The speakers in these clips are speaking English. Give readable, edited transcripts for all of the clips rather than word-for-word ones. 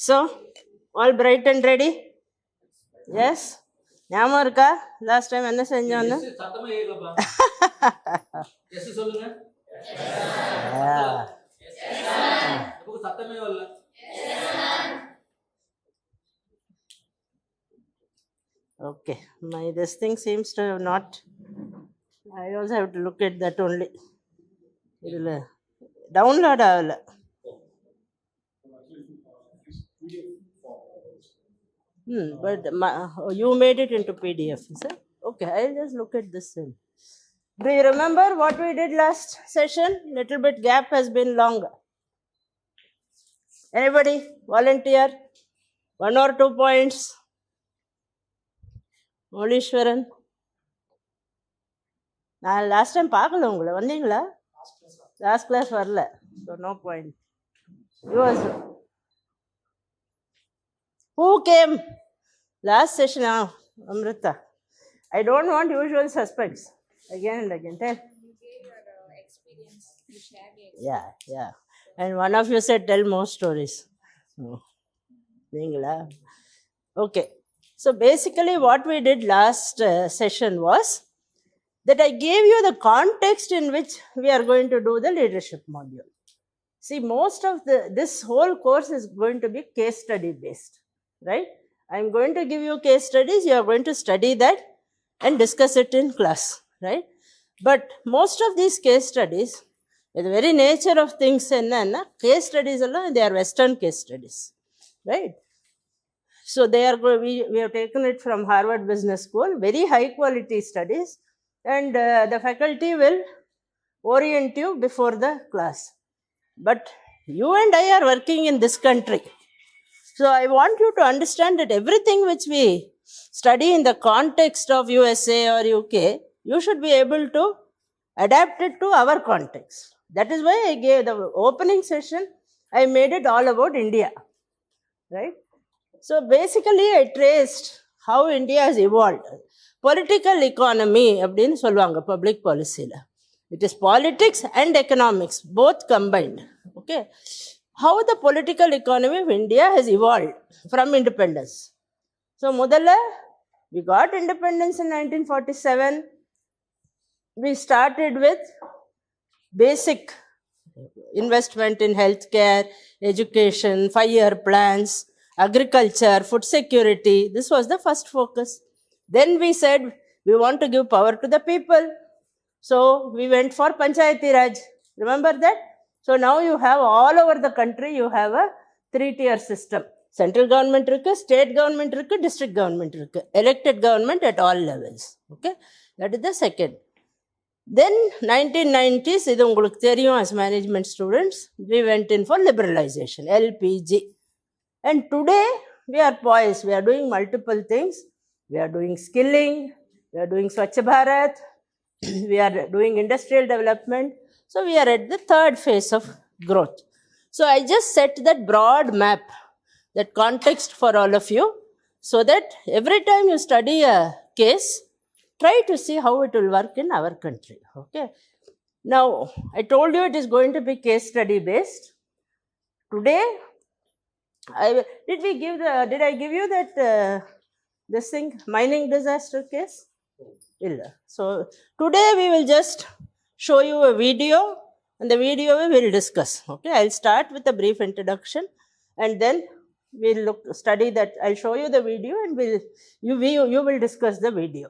So, all bright and ready? Yes? ஞாபகம் இருக்கா last time என்ன செஞ்சோன்னு? சத்தமா கேட்கலப்பா. எஸ் சொல்லுங்க. நமக்கு சத்தமே வரல. Okay, this thing seems to have not. I also have to look at that only. இதுல download ஆகல. But you made it into PDF, is it? Okay, I'll just look at this thing. Do you remember what we did last session? Little bit gap has been long. Anybody volunteer? 1 or 2 points? Molishwaran? நான் last time பார்க்கல உங்களை, வந்தீங்களா? Last class வரல, so no point. Use who came last session? Amrita. I don't want usual suspects. Again and again. Tell. You gave your experience. You shared your experience. Yeah. And one of you said tell more stories. Okay. So basically what we did last session was that I gave you the context in which we are going to do the leadership module. See, most of this whole course is going to be case study based, right? I'm going to give you case studies. You are going to study that and discuss it in class, right? But most of these case studies, the very nature of things, case studies alone, they are Western case studies, right? So they are, we have taken it from Harvard Business School, very high quality studies, and the faculty will orient you before the class. But you and I are working in this country. So I want you to understand that everything which we study in the context of USA or UK, you should be able to adapt it to our context. That is why I gave the opening session, I made it all about India, right? So basically I traced how India has evolved. Political economy, அப்படின்னு சொல்லுவாங்க public policy. It is politics and economics, both combined, okay? How the political economy of India has evolved from independence. So, Mudalla, we got independence in 1947. We started with basic investment in healthcare, education, 5-year plans, agriculture, food security. This was the first focus. Then we said we want to give power to the people. So, we went for Panchayati Raj. Remember that? So now you have all over the country, you have a 3-tier system. Central government irukku, state government irukku, district government irukku, elected government at all levels. Okay, that is the second. Then 1990s, idu ungalku theriyum as management students, we went in for liberalization, LPG. And today we are poised, we are doing multiple things. We are doing skilling, we are doing Swachh Bharat, we are doing industrial development. So we are at the third phase of growth. So I just set that broad map, that context for all of you, so that every time you study a case, try to see how it will work in our country. Okay. Now, I told you it is going to be case study based. Today, did I give you that this thing, mining disaster case? Illa. So today we will just show you a video, and the video we will discuss. Okay, I'll start with a brief introduction, and then we'll study that. I'll show you the video, and you will discuss the video.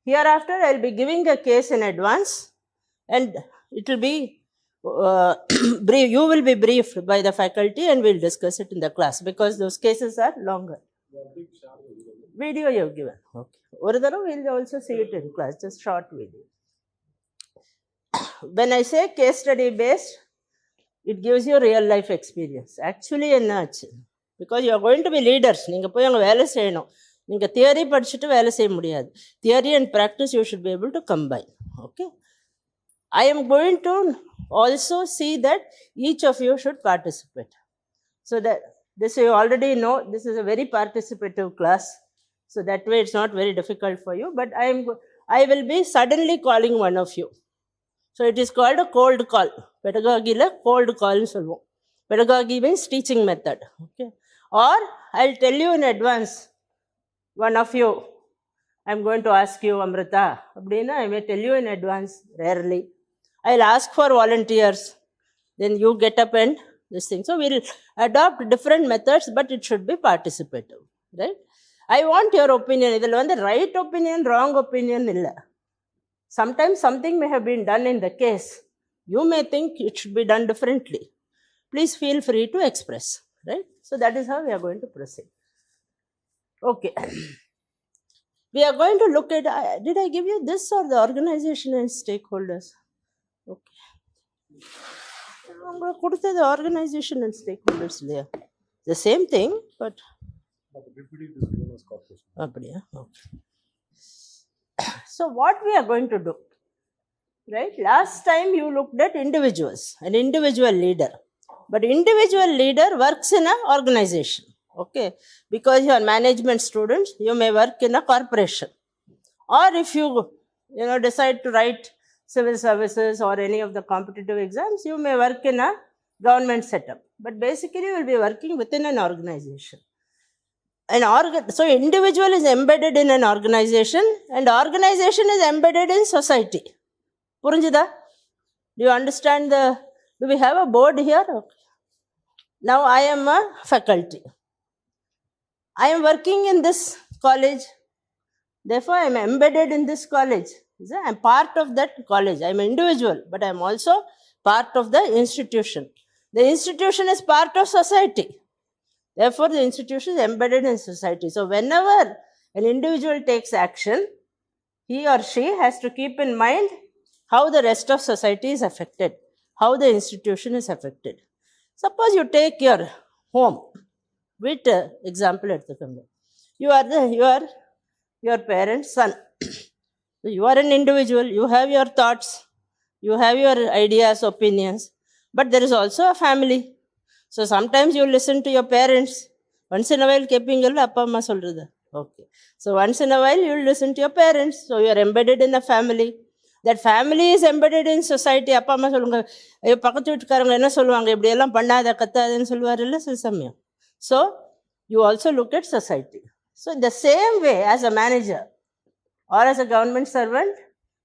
Hereafter, I'll be giving a case in advance, and it will be brief. You will be briefed by the faculty, and we'll discuss it in the class because those cases are longer. Video you have given. Okay. Oru we'll also see it in class, just short video. When I say case study based, it gives you real life experience. Actually, because you are going to be leaders. Neenga poi anga vela seiyanum. Neenga theory padichittu vela seiya mudiyadhu. Theory and practice you should be able to combine. Okay. I am going to also see that each of you should participate. So that this you already know, this is a very participative class. So that way it's not very difficult for you. But I will be suddenly calling one of you. So it is called a cold call. Pedagogy la cold call solvom. Pedagogy means teaching method. Okay. Or I'll tell you in advance, one of you, I'm going to ask you, Amrita, I may tell you in advance, rarely. I'll ask for volunteers, then you get up and this thing. So we'll adopt different methods, but it should be participative, right? I want your opinion. Idhil the right opinion, wrong opinion illa. Sometimes something may have been done in the case. You may think it should be done differently. Please feel free to express, right? So that is how we are going to proceed. Okay. We are going to look at, did I give you this or the organization and stakeholders? Okay. The organization and stakeholders there. The same thing, but. Okay. So what we are going to do, right? Last time you looked at individuals, an individual leader. But individual leader works in an organization. Okay, because you are management students, you may work in a corporation. Or if you decide to write civil services or any of the competitive exams, you may work in a government setup. But basically, you will be working within an organization. So individual is embedded in an organization and organization is embedded in society. Puranjida, do you understand do we have a board here? Okay. Now I am a faculty. I am working in this college. Therefore, I am embedded in this college. I am part of that college. I am an individual, but I am also part of the institution. The institution is part of society. Therefore, the institution is embedded in society. So, whenever an individual takes action, he or she has to keep in mind how the rest of society is affected, how the institution is affected. Suppose you take your home. With example at the company. You are your parent's son. You are an individual. You have your thoughts. You have your ideas, opinions. But there is also a family. So sometimes you listen to your parents. Once in a while, keeping appa amma solrada. Okay. So once in a while, you listen to your parents. So you are embedded in a family. That family is embedded in society. Appa amma solunga. Ayo pakathu vittukaranga enna solluvaanga ipdi ellam pannada kattadenu solluvarilla sil samayam. So, you also look at society. So, in the same way as a manager or as a government servant,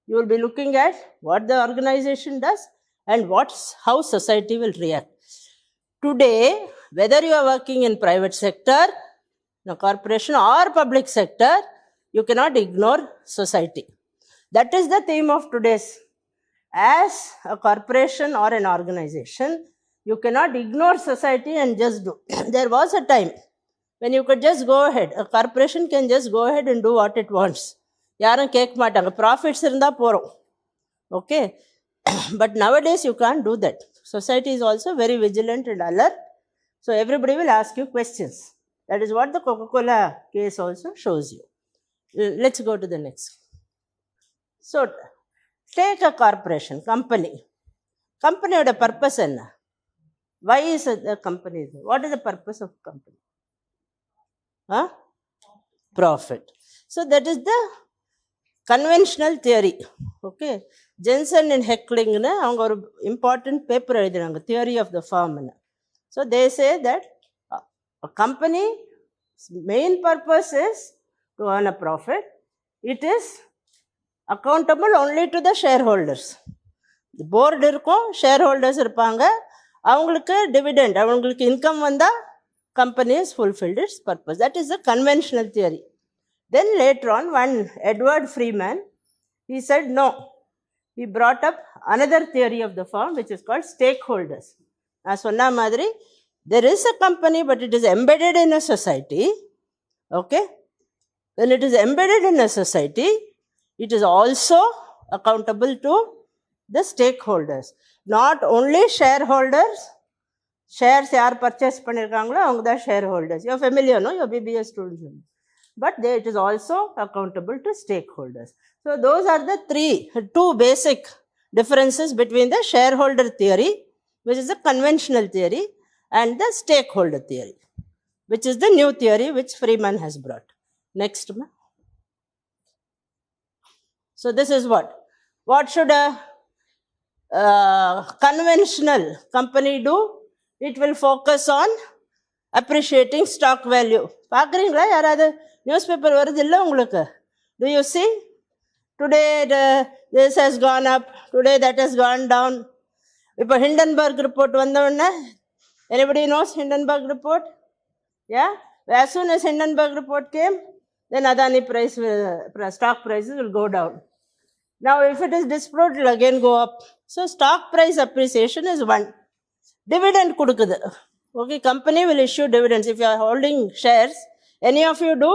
you will be looking at what the organization does and how society will react. Today, whether you are working in private sector, in a corporation or public sector, you cannot ignore society. That is the theme of today's. As a corporation or an organization, you cannot ignore society and just do. There was a time when you could just go ahead. A corporation can just go ahead and do what it wants. Yaran kek matanga. Profits irunda porom. Okay. But nowadays you can't do that. Society is also very vigilant and alert. So everybody will ask you questions. That is what the Coca-Cola case also shows you. Let's go to the next. So take a corporation, company. Company oda purpose enna? Why is the company? What is the purpose of company? Profit. So that is the conventional theory. Okay. Jensen and Heckling avanga or important paper eludiranga, theory of the firm. So they say that a company's main purpose is to earn a profit. It is accountable only to the shareholders. The board irukkom, shareholders irupanga. அவங்களுக்கு dividend, அவங்களுக்கு income வந்தா company has fulfilled its purpose. That is the conventional theory. Then later on, one Edward Freeman, he said no. He brought up another theory of the firm which is called stakeholders. நான் சொன்ன மாதிரி, there is a company but it is embedded in a society. Okay. When it is embedded in a society, it is also accountable to the stakeholders. Not only shareholders, shares yaar purchase pannirukangalo avanga da shareholders. You are familiar, no? You are BBA students. But it is also accountable to stakeholders. So those are the two basic differences between the shareholder theory, which is the conventional theory, and the stakeholder theory, which is the new theory which Freeman has brought. Next. So this is what should a conventional company do? It will focus on appreciating stock value. பார்க்குறீங்களா யாராவது news paper வருது இல்லை உங்களுக்கு? Do you see? Today this has gone up, today that has gone down. இப்போ Hindenburg report வந்த உடனே anybody knows Hindenburg report? Yeah? As soon as Hindenburg report came, then Adani price stock prices will go down. Now if it is disproved, it will again go up. So stock price appreciation is one. Dividend கொடுக்குது. Okay, company will issue dividends. If you are holding shares, any of you do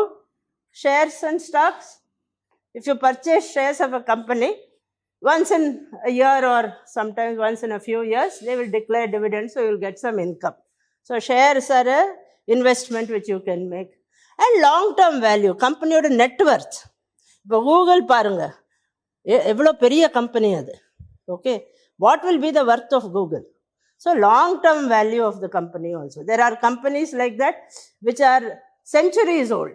shares and stocks? If you purchase shares of a company, once in a year or sometimes once in a few years, they will declare dividends, so you will get some income. So shares are a investment which you can make. And long-term value, company-oda net worth. இப்போ Google பாருங்க, எவ்வளோ பெரிய company அது. Okay, what will be the worth of Google? So long-term value of the company also. There are companies like that which are centuries old.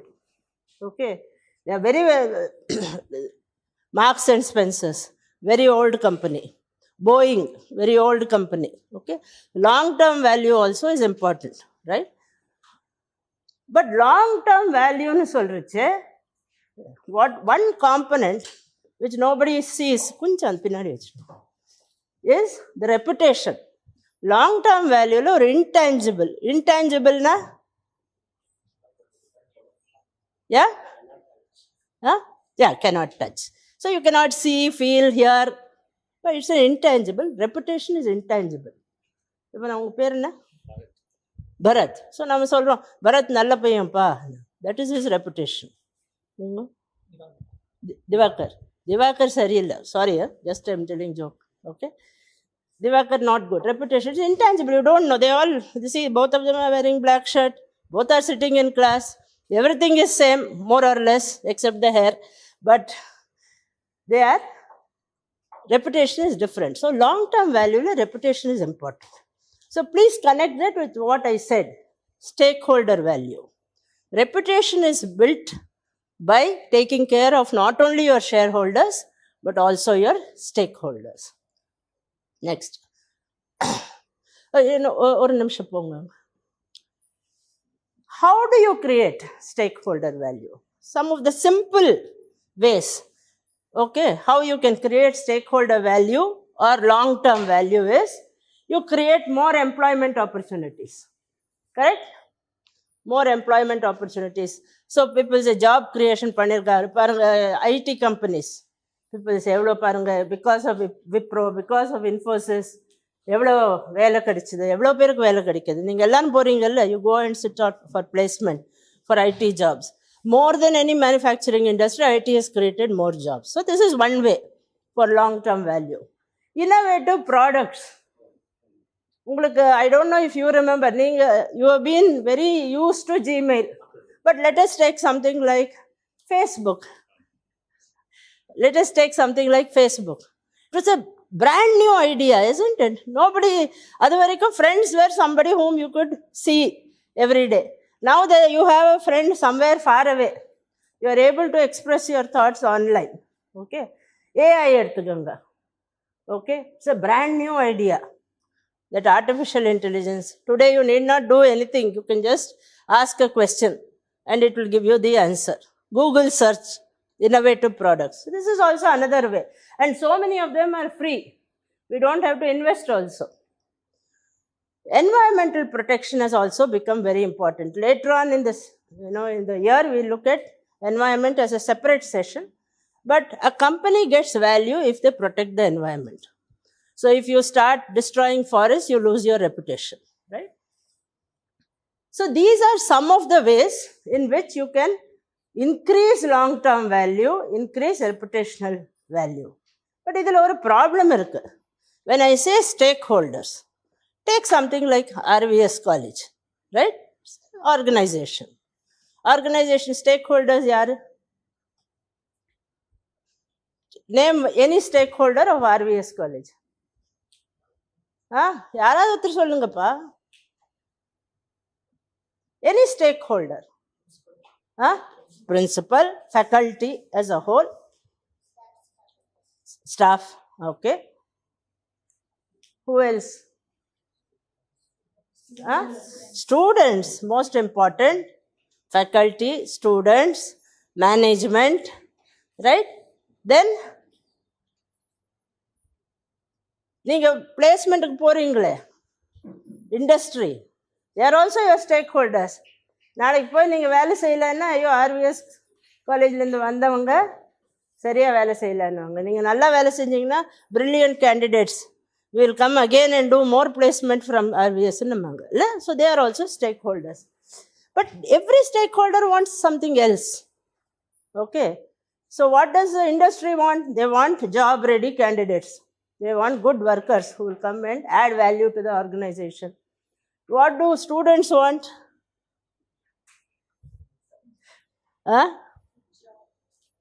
Okay, they are very well. Marks and Spencers, very old company. Boeing, very old company. Okay, long-term value also is important, right? But long-term value nu solriche, what one component which nobody sees, kuncham pinadi vechu, is the reputation. Long-term value lo or intangible. Intangible na? Yeah? Huh? Yeah, cannot touch. So you cannot see, feel, hear. But it's an intangible. Reputation is intangible. இப்போ நான் உங்கள் பேர் என்ன? Bharat. So நம்ம சொல்கிறோம் பரத் நல்ல பையன்ப்பா. That is his reputation. Divakar. Divakar சரியில்லை. Sorry, just I'm telling joke. Okay. Divakar not good. Reputation is intangible. You don't know. They all, you see, both of them are wearing black shirt. Both are sitting in class. Everything is same, more or less, except the hair. But their reputation is different. So long-term value, reputation is important. So please connect that with what I said. Stakeholder value. Reputation is built by taking care of not only your shareholders, but also your stakeholders. Next. ஒரு நிமிஷம் போங்க. How do you create stakeholder value? Some of the simple ways, okay, how you can create stakeholder value or long-term value is you create more employment opportunities. Correct? More employment opportunities. So people say job creation பண்ணிருக்காரு பாருங்க. IT companies. People say எவ்வளோ பாருங்க, because of Wipro, because of Infosys, எவ்வளோ வேலை கிடைச்சிது, எவ்வளோ பேருக்கு வேலை கிடைக்கிது. நீங்கள் எல்லாரும் போகிறீங்கல்ல, you go and sit out for placement for IT jobs. More than any manufacturing industry, IT has created more jobs. So this is one way for long-term value. Innovative products. உங்களுக்கு, I don't know if you remember, you have been very used to Gmail. But let us take something like Facebook. Let us take something like Facebook. It was a brand new idea, isn't it? Nobody, otherwise friends were somebody whom you could see every day. Now that you have a friend somewhere far away, you are able to express your thoughts online. Okay? AI எடுத்துக்கங்க. Okay? It's a brand new idea. That artificial intelligence, today you need not do anything. You can just ask a question and it will give you the answer. Google search. Innovative products. This is also another way. And so many of them are free. We don't have to invest also. Environmental protection has also become very important. Later on in this, in the year, we look at environment as a separate session. But a company gets value if they protect the environment. So if you start destroying forests, you lose your reputation, right? So these are some of the ways in which you can increase long-term value, increase reputational value. But idhula oru problem irukku. When I say stakeholders, take something like RVS College, right? Organization. Organization stakeholders yaru? Name any stakeholder of RVS College. யாராவது ஒருத்தர் சொல்லுங்கப்பா. Any stakeholder. Principal, faculty as a whole, staff, okay. Who else? Students, most important. Faculty, students, management, right? Then நீங்கள் பிளேஸ்மெண்ட்டுக்கு போகிறீங்களே industry, there also your stakeholders. நாளைக்கு போய் நீங்கள் வேலை செய்யலைன்னா, ஐயோ ஆர்விஎஸ் காலேஜ்லேருந்து வந்தவங்க சரியாக வேலை செய்யலைன்னுவாங்க. நீங்கள் நல்லா வேலை செஞ்சீங்கன்னா brilliant candidates will come again and do more placement from RVSன்னுவாங்க இல்லை? So they are also stakeholders. But every stakeholder wants something else. Okay. So what does the industry want? They want job-ready candidates. They want good workers who will come and add value to the organization. What do students want?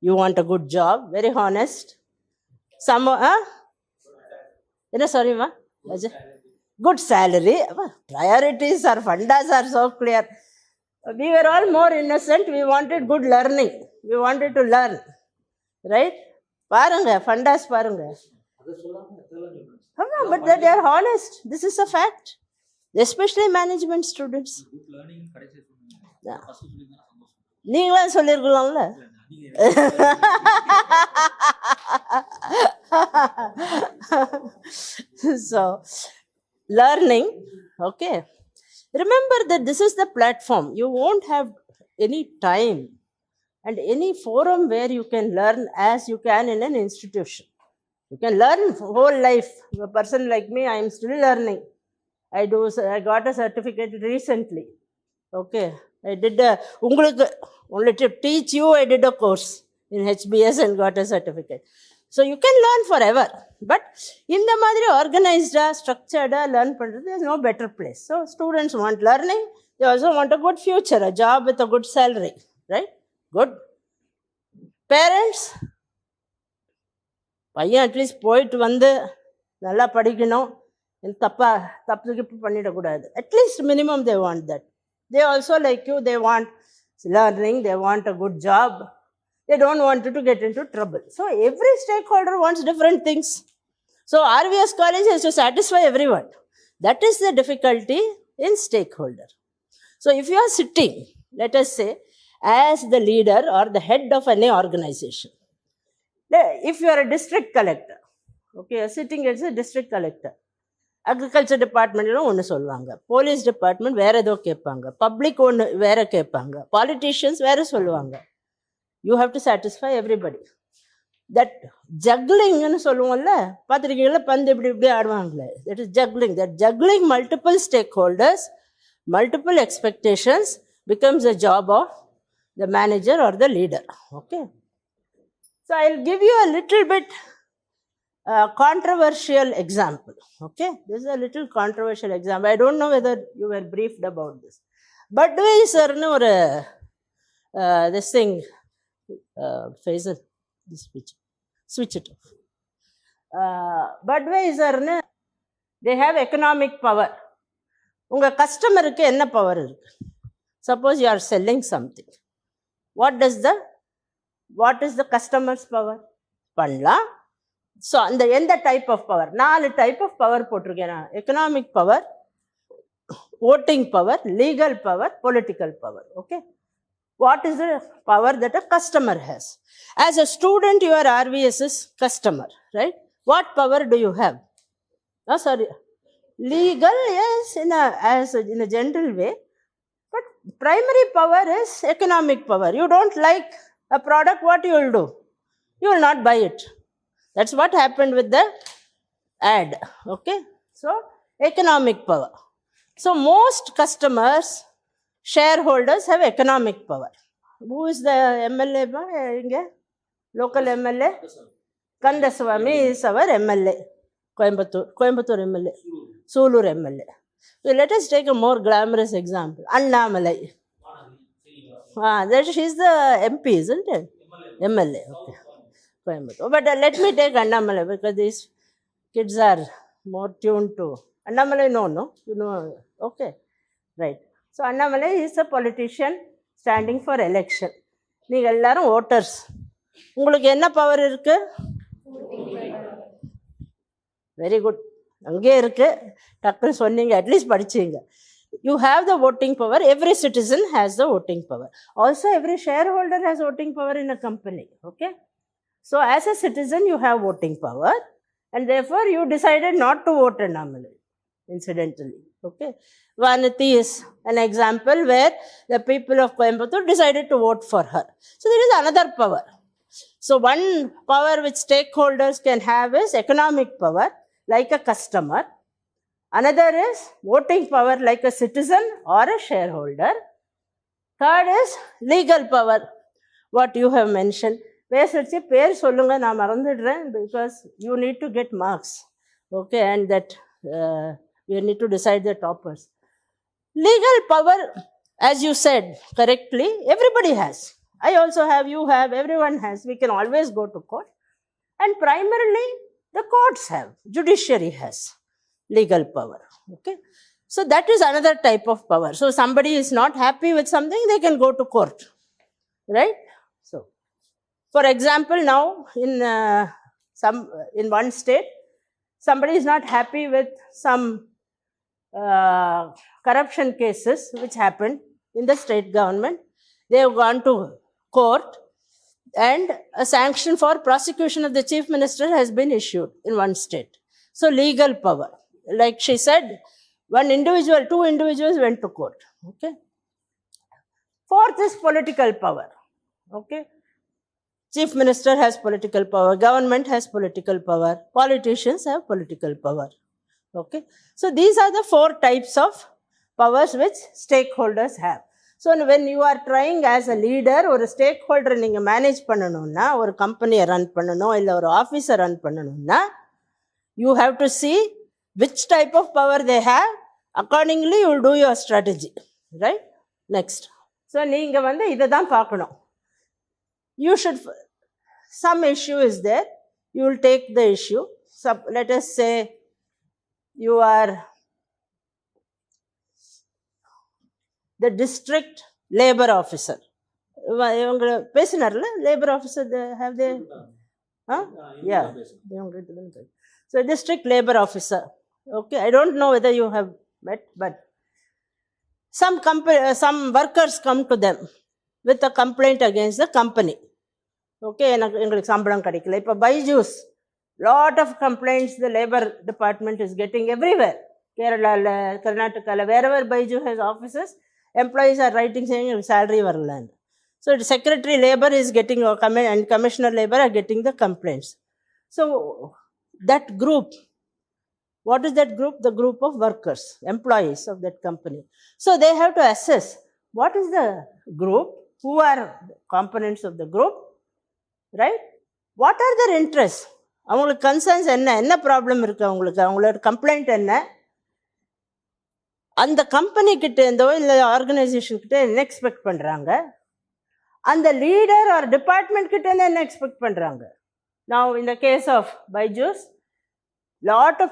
You want a good job, very honest. Some, sorry, ma? Good salary. Priorities or fundas are so clear. We were all more innocent. We wanted good learning. We wanted to learn. Right? Paranga, fundas paranga. But they are honest. This is a fact. Especially management students. நீங்களாம் சொல்லியிருக்கலாம்ல. So, learning, okay. Remember that this is the platform. You won't have any time and any forum where you can learn as you can in an institution. You can learn whole life. A person like me, I am still learning. I got a certificate recently. Okay. I did only to teach you, I did a course in HBS and got a certificate. So you can learn forever. But in the madri organized, structured, learn pandrathu, there is no better place. So students want learning. They also want a good future, a job with a good salary. Right? Good. Parents, பையன் at least போயிட்டு வந்து நல்லா படிக்கணும், தப்பு பண்ணிடக்கூடாது. At least minimum they want that. They also like you, they want learning, they want a good job. They don't want you to get into trouble. So every stakeholder wants different things. So RVS College has to satisfy everyone. That is the difficulty in stakeholder. So if you are sitting, let us say, as the leader or the head of any organization, if you are a district collector, okay, you are sitting as a district collector, agriculture டிபார்ட்மெண்ட்லாம் ஒன்று சொல்லுவாங்க, police department வேறு ஏதோ கேட்பாங்க, public ஒன்று வேறு கேட்பாங்க, politicians வேறு சொல்லுவாங்க. You have to satisfy everybody. That ஜக்லிங்னு சொல்லுவோம்ல, பார்த்துருக்கீங்களா? பந்து இப்படி ஆடுவாங்களே, that is juggling. That juggling multiple stakeholders, multiple expectations becomes a job of the manager or the leader. Okay. So I'll give you a little bit controversial example. Okay, this is a little controversial example. I don't know whether you were briefed about this. Budweiser nu or this thing, Faisal, this switch it off. Budweiser nu, they have economic power. Unga customer ku enna power irukku? Suppose you are selling something. What is the customer's power? Panla. So, எந்த type of power? 4 type of power போட்டிருக்கேன். Economic power, voting power, legal power, political power. Okay. What is the power that a customer has? As a student, you are RVS's customer, right? What power do you have? Legal, yes, in a general way. But primary power is economic power. You don't like a product, what you will do? You will not buy it. That's what happened with the ad. Okay. So, economic power. So, most customers, shareholders have economic power. Who is the MLA? Local MLA? Kandaswamy is our MLA. Coimbatore MLA. Sulur MLA. So, let us take a more glamorous example. Annamalai. She is the MP, isn't it? MLA. Okay. Coimbatore. But let me take Annamalai because these kids are more tuned to Annamalai. No, you know. Okay, right. So Annamalai is a politician standing for election. நீங்க எல்லாரும் voters. உங்களுக்கு என்ன power இருக்கு? Very good. அங்கே இருக்கு. டக்குன்னு சொன்னீங்க, at least படிச்சீங்க. You have the voting power. Every citizen has the voting power. Also, every shareholder has voting power in a company. Okay. So, as a citizen, you have voting power, and therefore you decided not to vote anomaly, incidentally. Okay. Vanati is an example where the people of Coimbatore decided to vote for her. So, there is another power. So, one power which stakeholders can have is economic power, like a customer. Another is voting power, like a citizen or a shareholder. Third is legal power, what you have mentioned. பேசுறச்சு பேர் சொல்லுங்க, நான் மறந்துடுறேன், because you need to get marks. Okay, and that you need to decide the toppers. Legal power, as you said correctly, everybody has. I also have, you have, everyone has. We can always go to court. And primarily, the courts have, judiciary has legal power. Okay, so that is another type of power. So somebody is not happy with something, they can go to court, right? So, for example, now in one state, somebody is not happy with some corruption cases which happened in the state government. They have gone to court, and a sanction for prosecution of the chief minister has been issued in one state. So, legal power. Like she said, two individuals went to court. Okay. Fourth is political power. Okay. Chief minister has political power, government has political power, politicians have political power. Okay. So, these are the four types of powers which stakeholders have. So, when you are trying as a leader or a stakeholder நீங்க manage பண்ணணும்னா, ஒரு கம்பெனியை run பண்ணணும், இல்லை ஒரு ஆஃபீஸை run பண்ணணும்னா, you have to see which type of power they have. Accordingly, you will do your strategy. Right? Next. So, நீங்க இதை தான் பார்க்கணும். You should, some issue is there, you will take the issue. So, let us say you are the district labor officer. இவங்க பேசினார்ல, labor officer, have they? Yeah. So, district labor officer. Okay, I don't know whether you have met, but some workers come to them with a complaint against the company. Okay, எங்களுக்கு சம்பளம் கிடைக்கல. இப்போ Byju's, lot of complaints the labor department is getting everywhere. Kerala, Karnataka, wherever Baiju has offices, employees are writing saying salary varland. So, secretary labor is getting, and commissioner labor are getting the complaints. So, that group, what is that group? The group of workers, employees of that company. So, they have to assess what is the group, who are the components of the group, right? What are their interests? அவங்களுக்கு concerns என்ன problem இருக்கு, அவங்களோட complaint என்ன, அந்த company கிட்ட இருந்தோ இல்லை organisation கிட்ட என்ன எக்ஸ்பெக்ட் பண்றாங்க, அந்த லீடர் ஆர் டிபார்ட்மெண்ட் கிட்ட இருந்து என்ன எக்ஸ்பெக்ட் பண்றாங்க. Now, in the case of Byju's, lot of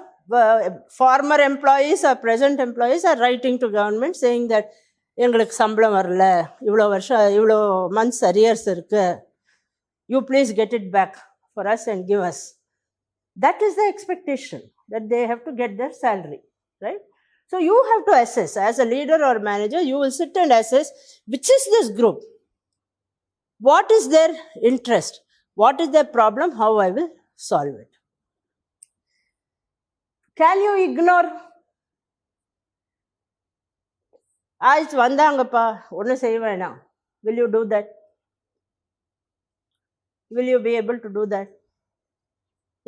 former employees or present employees are writing to government saying that எங்களுக்கு சம்பளம் வரல, இவ்வளோ வருஷம், இவ்வளோ மந்த்ஸ் அரியர்ஸ் இருக்கு, you please get it back for us and give us. That is the expectation, that they have to get their salary, right? So, you have to assess, as a leader or manager, you will sit and assess which is this group, what is their interest, what is their problem, how I will solve it. Can you ignore? ஆயிடுச்சு வந்தாங்கப்பா, ஒன்றும் செய்ய வேணாம். Will you do that? Will you be able to do that?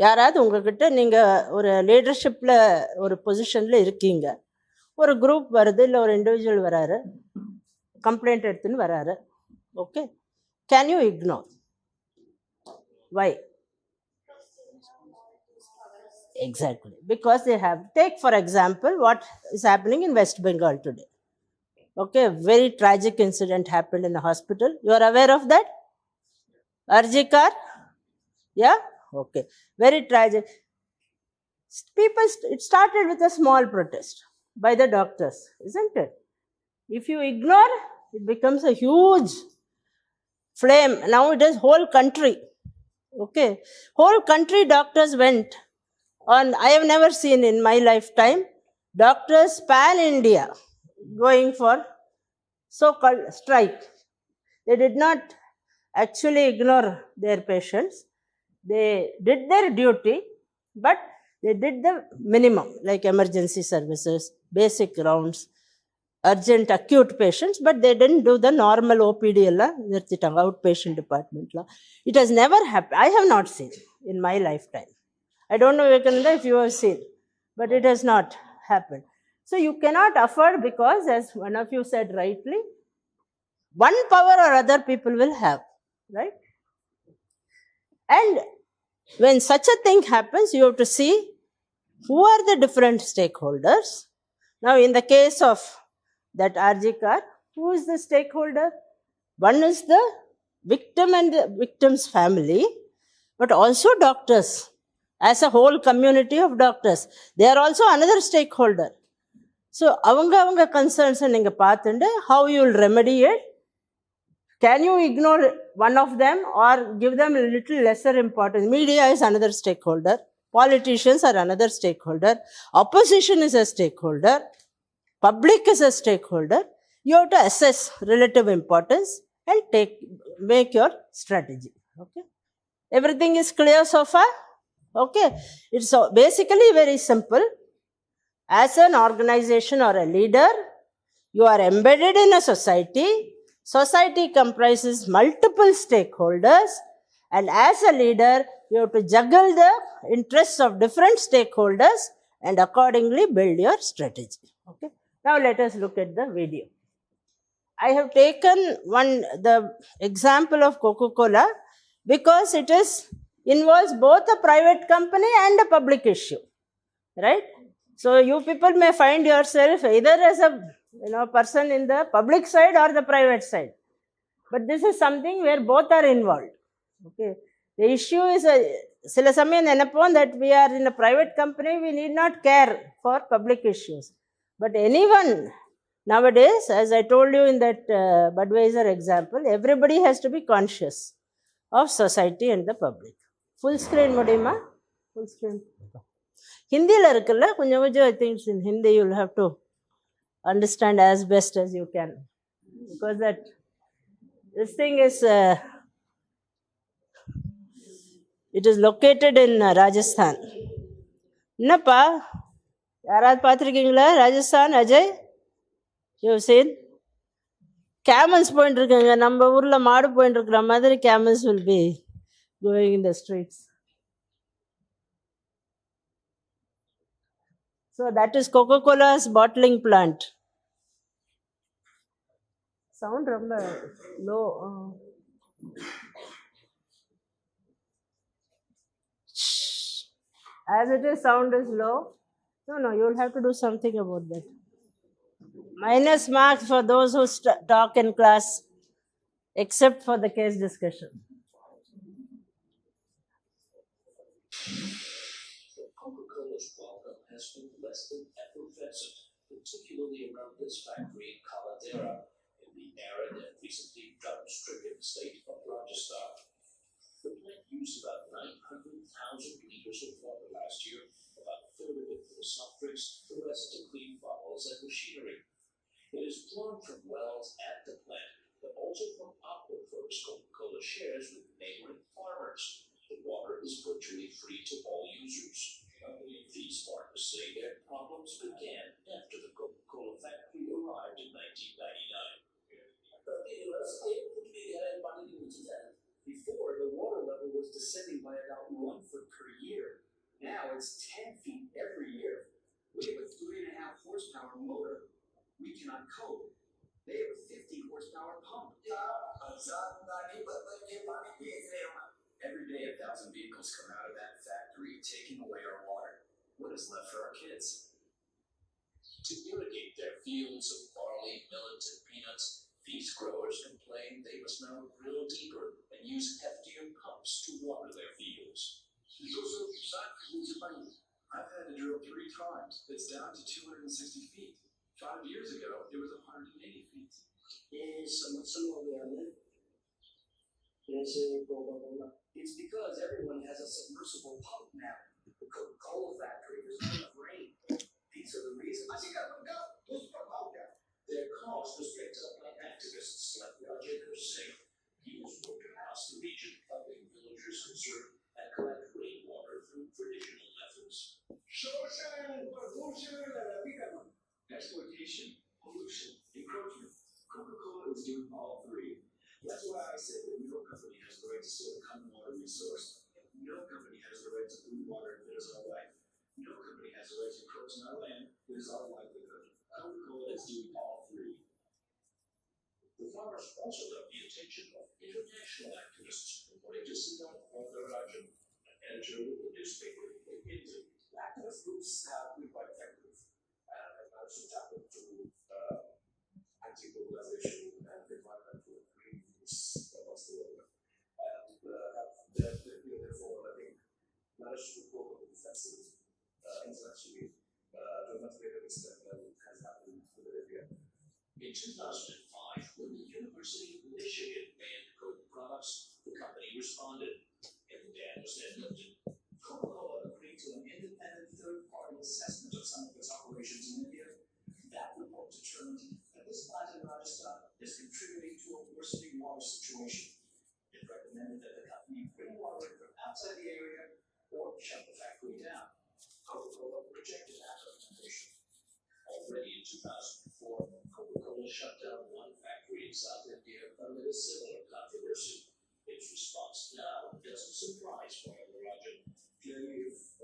யாராவது உங்ககிட்ட நீங்கள் ஒரு லீடர்ஷிப்பில் ஒரு பொசிஷனில் இருக்கீங்க, ஒரு குரூப் வருது, இல்லை ஒரு இண்டிவிஜுவல் வராரு, கம்ப்ளைண்ட் எடுத்துன்னு வராரு. Okay, can you ignore? Why? Exactly, because they have, take for example what is happening in West Bengal today. Okay, a very tragic incident happened in a hospital. You are aware of that? Arjikar? Yeah? Okay, very tragic. People, it started with a small protest by the doctors, isn't it? If you ignore, it becomes a huge flame. Now it is whole country. Okay, whole country doctors went on. I have never seen in my lifetime doctors pan India going for so-called strike. They did not actually ignore their patients. They did their duty, but they did the minimum, like emergency services, basic rounds, urgent acute patients, but they didn't do the normal OPD outpatient department. It has never happened. I have not seen in my lifetime. I don't know, Vivekananda, if you have seen, but it has not happened. So you cannot afford, because as one of you said rightly, one power or other people will have, right? And when such a thing happens, you have to see who are the different stakeholders. Now, in the case of that RG car, who is the stakeholder? One is the victim and the victim's family, but also doctors, as a whole community of doctors. They are also another stakeholder. So, avanga concerns and how you will remedy it. Can you ignore one of them or give them a little lesser importance? Media is another stakeholder. Politicians are another stakeholder. Opposition is a stakeholder. Public is a stakeholder. You have to assess relative importance and make your strategy. Okay. Everything is clear so far? Okay. It's basically very simple. As an organization or a leader, you are embedded in a society. Society comprises multiple stakeholders, and as a leader, you have to juggle the interests of different stakeholders and accordingly build your strategy. Okay. Now let us look at the video. I have taken the example of Coca-Cola because it involves both a private company and a public issue, right? So you people may find yourself either as a person in the public side or the private side, but this is something where both are involved. Okay, the issue is sila samayam nenapon that we are in a private company, we need not care for public issues, but anyone nowadays, as I told you in that Budweiser example, everybody has to be conscious of society and the public. Full screen mudiyuma? Full screen. Hindi la irukalla konjam konjam, I think in Hindi you will have to understand as best as you can, because this thing is it is located in Rajasthan. Napa yarad paathirukingala Rajasthan? Ajay, you have seen camels point irukanga, நம்ம ஊர்ல மாடு point இருக்கிற மாதிரி camels will be going in the streets. So that is Coca-Cola's bottling plant. Sound ரொம்ப low. As it is, sound is low. No, you will have to do something about that. Minus marks for those who talk in class, except for the case discussion. Coca-Cola's welcome has been less than effervescent, particularly around this factory in Kaladera, in the arid and recently drought-stricken state of Rajasthan. The plant used about 900,000 liters of water last year, about a third of it for the soft drinks, the rest to clean bottles and machinery. It is drawn from wells at the plant, but also from aquifers Coca-Cola shares with neighboring farmers. The water is virtually free to all users. These farmers say their problems began after the Coca-Cola factory arrived in 1999. Before, the water level was descending by about 1 foot per year. Now it's 10 feet every year. We have a 3.5 horsepower motor. We cannot cope. They have a 50 horsepower pump. Every day, 1,000 vehicles come out of that factory, taking away our water. What is left for our kids? To irrigate their fields of barley, millet, and peanuts, these growers complain they must now drill deeper and use heftier pumps to water their fields. I've had to drill 3 times. It's down to 260 feet. 5 years ago, it was 180 feet. It's because everyone has a submersible pump now. The Coca-Cola factory, there's not enough rain. These are the reasons. Their cause was picked up by activists like Rajendra Singh. He has worked across the region, helping villagers conserve and collect rainwater through traditional methods. Exploitation, pollution, encroachment. Coca-Cola is doing all three. That's why I say that no company has the right to steal a common water resource. No company has the right to pollute water if it is our life. No company has the right to encroach on our land if it is our livelihood. Coca-Cola is doing all three. The farmers also got the attention of international activists, according to Siddharth Varadarajan, an editor of the newspaper in India. Activist groups have been quite effective and have managed to tap into anti-globalization and environmental green movements across the world. And therefore, I think, managed to go on the offensive internationally to a much greater extent than has happened in India. In 2005, when the University of Michigan banned Coke products, the company responded, and the ban was then lifted. Coca-Cola agreed to an independent third-party assessment of some of its operations in India. That report determined that this plant in Rajasthan is contributing to a worsening water situation. It recommended that the company bring water in from outside the area or shut the factory down. Coca-Cola rejected that recommendation. Already in 2004, Coca-Cola shut down one factory in South India amid a similar controversy. Its response now doesn't surprise Varadarajan. Clearly, if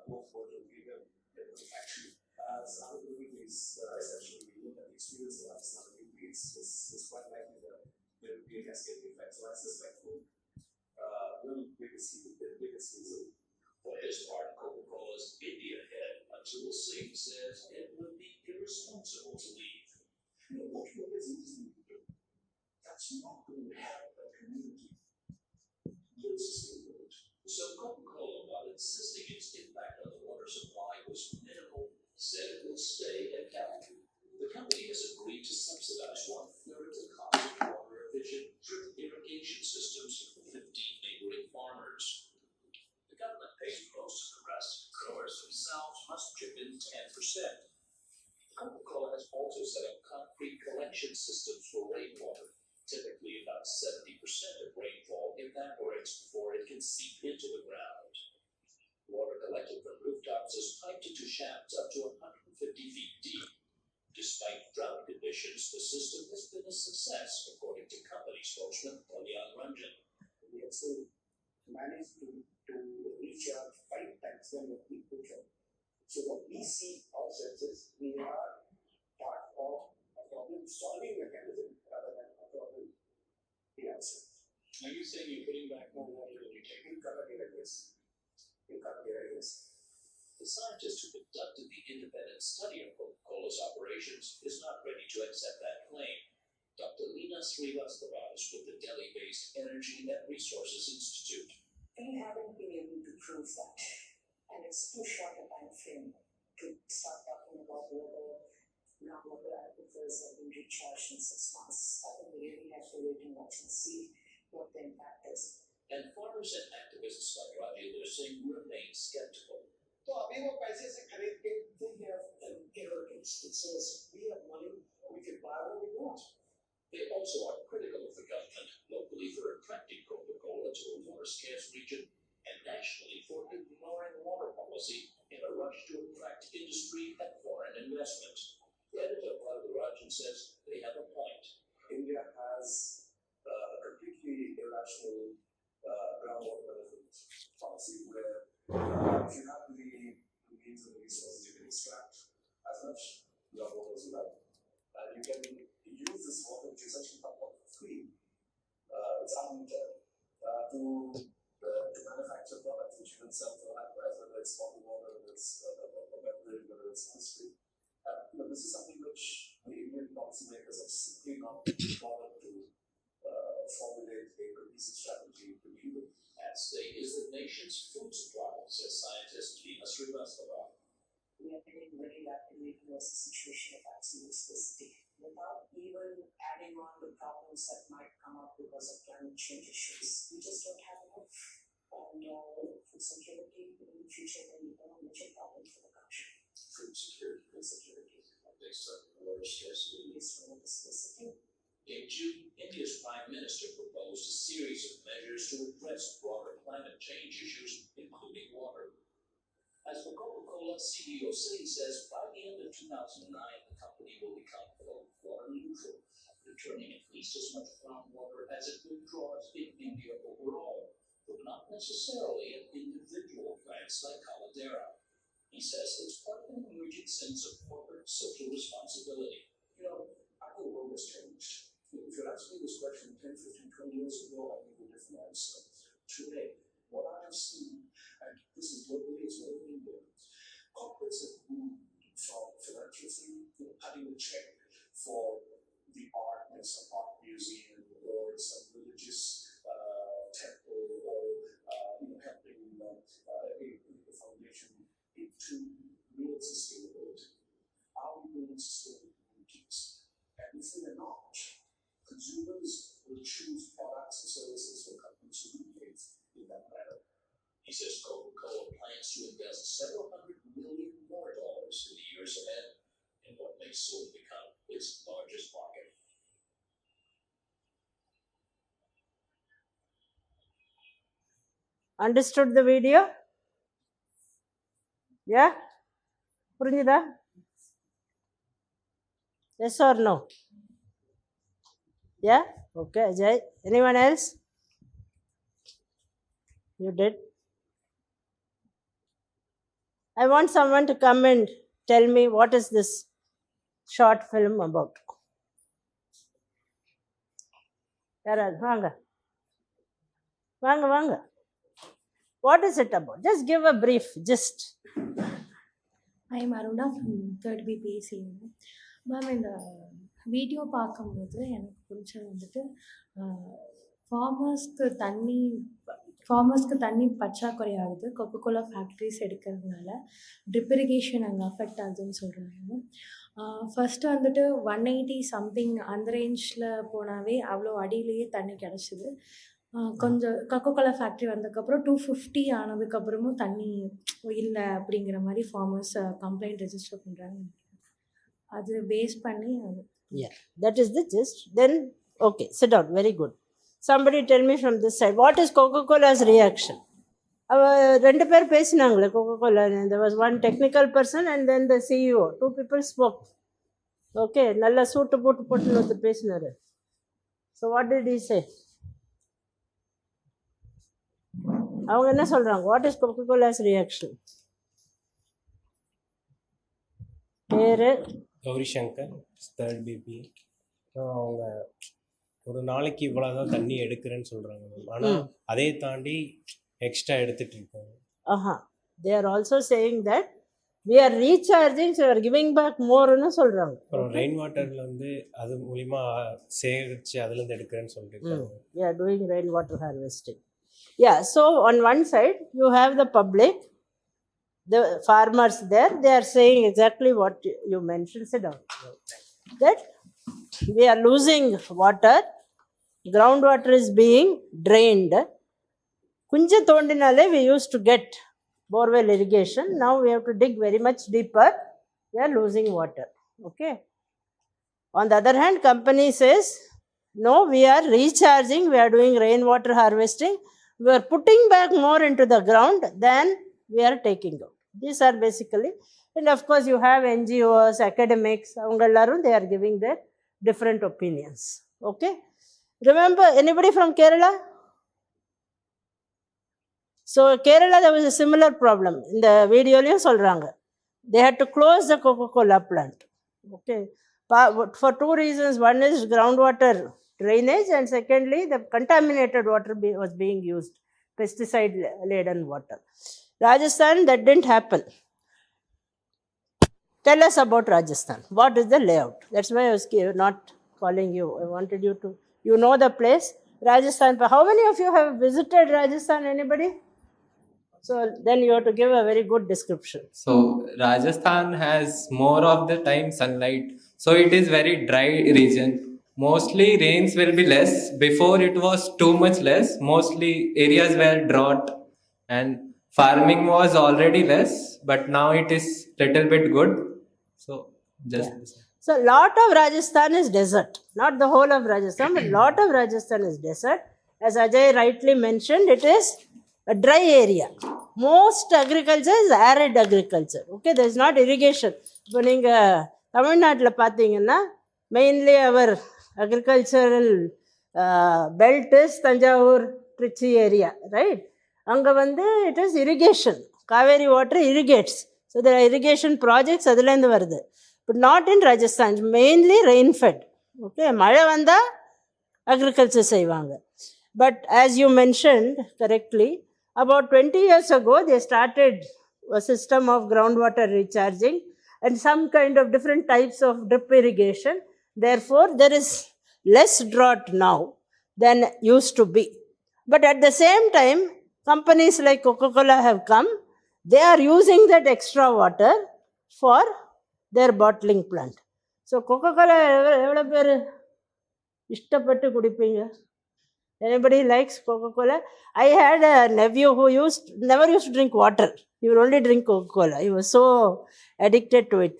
both were to be in the factory, some of the movies essentially look at the experience of some of the movies, it's quite likely that there would be a cascading effect. So I suspect we'll see the biggest reason. For his part, Coca-Cola's India head, Atul Singh, says it would be irresponsible to leave. What is easy to do? That's not going to help the community. So Coca-Cola, while insisting its impact on the water supply was minimal, said it would stay at Calgary. The company has agreed to subsidize 1/3 of the cost of water-efficient drip irrigation systems for 15 neighboring farmers. The government pays most of the rest. Growers themselves must chip in 10%. Coca-Cola has also set up concrete collection systems for rainwater. Typically, about 70% of rainfall evaporates before it can seep into the ground. Water collected from rooftops is piped into shafts up to 150 feet deep. Despite drought conditions, the system has been a success, according to company spokesman Kalyan Ranjan. We have still managed to recharge 5 times than what we put in. So what we see ourselves is we are part of a problem-solving mechanism rather than a problem the answer. Are you saying you're putting back more water than you take? You cannot get this. The scientist who conducted the independent study of Coca-Cola's operations is not ready to accept that claim. Dr. Leena Srivastava is with the Delhi-based Energy and Resources Institute. We haven't been able to prove that, and it's too short a time frame to start talking about whether groundwater aquifers have been recharged in 6 months. I think we really have to wait and watch and see what the impact is. And farmers and activists like Rajendra Singh remain skeptical. तो अभी वो पैसे से खरीद के it says we have money, we can buy what we want. They also are critical of the government, locally for attracting Coca-Cola to a water-scarce region, and nationally for ignoring water policy in a rush to attract industry and foreign investment. The editor Varadarajan says they have a point. India has a completely irrational groundwater management policy where if you have the means and the resources, you can extract as much groundwater as you like. And you can use this water, which is essentially water for free. It's unlimited to manufacture products which you can sell for high price, whether it's bottled water, whether it's beverage, whether it's industry. This is something which the Indian policymakers have simply not bothered to formulate a cohesive strategy to deal with. At stake is the nation's food supply, says scientist Leena Srivastava. We are heading very rapidly towards a situation of absolute scarcity, without even adding on the problems that might come up because of climate change issues. We just don't have enough. And food security in the future will become a major problem for the country. Food security. Based on water scarcity. Based on June, India's Prime Minister proposed a series of measures to address broader climate change issues, including water. As the Coca-Cola CEO says, by the end of 2009, the company will become water neutral, returning at least as much groundwater as it withdraws in India overall, but not necessarily at individual plants like Caldera. He says it's part of an emerging sense of corporate social responsibility. You know, our whole world has changed. If you'd asked me this question 10, 15, 20 years ago, I'd give you a different answer. Today, what I have seen, and this is globally as well in India, corporates have moved from philanthropy, cutting the check for the art in some art museum or in some religious temple or helping the foundation into real sustainability. Are we building sustainable communities? And if we are not, consumers will choose products and services from companies who behave in that manner. He says Coca-Cola plans to invest several $100 million more in the years ahead in what may soon become its largest market. Understood the video? Yeah? புரிஞ்சுதா? Yes or no? Yeah? Okay, Ajay. Anyone else? You did? I want someone to come and tell me what is this short film about. யாராவது வாங்க வாங்க வாங்க. What is it about? Just give a brief gist. I am Aruna from third B BSc. Ma'am, இந்த video பார்க்கும்போது எனக்கு பிடிச்சது வந்துட்டு ஃபார்மர்ஸ்க்கு தண்ணி பற்றாக்குறை ஆகுது கொக்கோகோலா ஃபேக்ட்ரிஸ் எடுக்கிறதுனால. ட்ரிப் இரிகேஷன் அங்கே அஃபெக்ட் ஆகுதுன்னு சொல்கிறாங்க. ஃபஸ்ட்டு வந்துட்டு 180 சம்திங் அந்த ரேஞ்சில் போனாவே அவ்வளோ அடியிலேயே தண்ணி கிடச்சிது. கொஞ்சம் கொக்கோகோலா ஃபேக்ட்ரி வந்ததுக்கப்புறம் 250 ஆனதுக்கப்புறமும் தண்ணி இல்லை அப்படிங்கிற மாதிரி ஃபார்மர்ஸ் கம்ப்ளைண்ட் ரெஜிஸ்டர் பண்ணுறாங்க. அது பேஸ் பண்ணி Yeah, that is the gist. Then, okay, sit down. Very good. Somebody tell me from this side, what is Coca-Cola's reaction? ரெண்டு பேர் பேசினாங்களே Coca-Cola. There was one technical person and then the CEO. Two people spoke. Okay, நல்ல சூட்டு போட்டு ஒருத்தர் பேசினாரு. So what did he say? அவங்க என்ன சொல்றாங்க? What is Coca-Cola's reaction? பேரு கௌரி சங்கர், தேர்ட் பிபி. அவங்க ஒரு நாளைக்கு இவ்வளோதான் தண்ணி எடுக்கிறேன்னு சொல்கிறாங்க மேம். ஆனால் அதே தாண்டி எக்ஸ்ட்ரா எடுத்துகிட்டு இருக்காங்க. they are also saying that we are recharging, so we are giving back moreன்னு சொல்கிறாங்க. அப்புறம் ரெயின் வாட்டரில் வந்து அது மூலிமா சேகரித்து அதுலேருந்து எடுக்கிறேன்னு சொல்லிட்டு we are doing rain water harvesting. Yeah, so on one side you have the public, the farmers there, they are saying exactly what you mentioned. Sit down. That we are losing water, groundwater is being drained. Kunja thondinale we used to get borewell irrigation, now we have to dig very much deeper, we are losing water. Okay. On the other hand, company says no, we are recharging, we are doing rainwater harvesting, we are putting back more into the ground than we are taking out. These are basically, and of course you have NGOs, academics, they are giving their different opinions. Okay. Remember, anybody from Kerala? So Kerala, there was a similar problem. In the video, they had to close the Coca-Cola plant. Okay. For two reasons. One is groundwater drainage, and secondly, the contaminated water was being used, pesticide-laden water. Rajasthan, that didn't happen. Tell us about Rajasthan. What is the layout? That's why I was not calling you. I wanted you to, you know the place. Rajasthan, how many of you have visited Rajasthan? Anybody? So then you have to give a very good description. So Rajasthan has more of the time sunlight. So it is very dry region. Mostly rains will be less. Before it was too much less. Mostly areas were drought and farming was already less. But now it is little bit good. So just So lot of Rajasthan is desert. Not the whole of Rajasthan, but lot of Rajasthan is desert. As Ajay rightly mentioned, it is a dry area. Most agriculture is arid agriculture. Okay, there is not irrigation. இப்போ நீங்கள் தமிழ்நாட்டில் பார்த்தீங்கன்னா mainly our agricultural belt is Tanjavur, Trichy area, right? அங்கே வந்து it is irrigation. Kaveri water irrigates. So there are irrigation projects அதுலேருந்து வருது. But not in Rajasthan. It's mainly rain fed. Okay, மழை வந்தால் agriculture செய்வாங்க. But as you mentioned correctly, about 20 years ago, they started a system of groundwater recharging and some kind of different types of drip irrigation. Therefore, there is less drought now than used to be. But at the same time, companies like Coca-Cola have come. They are using that extra water for their bottling plant. So, Coca-Cola, எவ்வளோ பேர் இஷ்டப்பட்டு குடிப்பீங்க? Anybody likes Coca-Cola? I had a nephew who never used to drink water. He would only drink Coca-Cola. He was so addicted to it.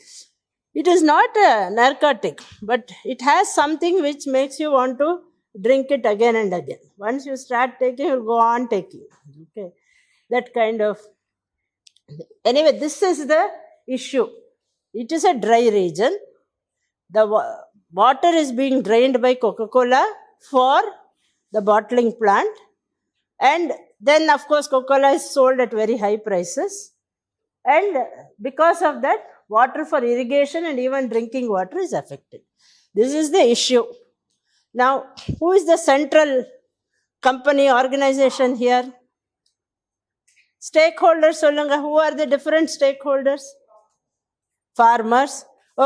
It is not a narcotic, but it has something which makes you want to drink it again and again. Once you start taking, you will go on taking. Okay, that kind of. Anyway, this is the issue. It is a dry region. The water is being drained by Coca-Cola for the bottling plant, and then of course Coca-Cola is sold at very high prices, and because of that, water for irrigation and even drinking water is affected. This is the issue. Now, who is the central company organization here? Stakeholders solunga. Who are the different stakeholders? Farmers.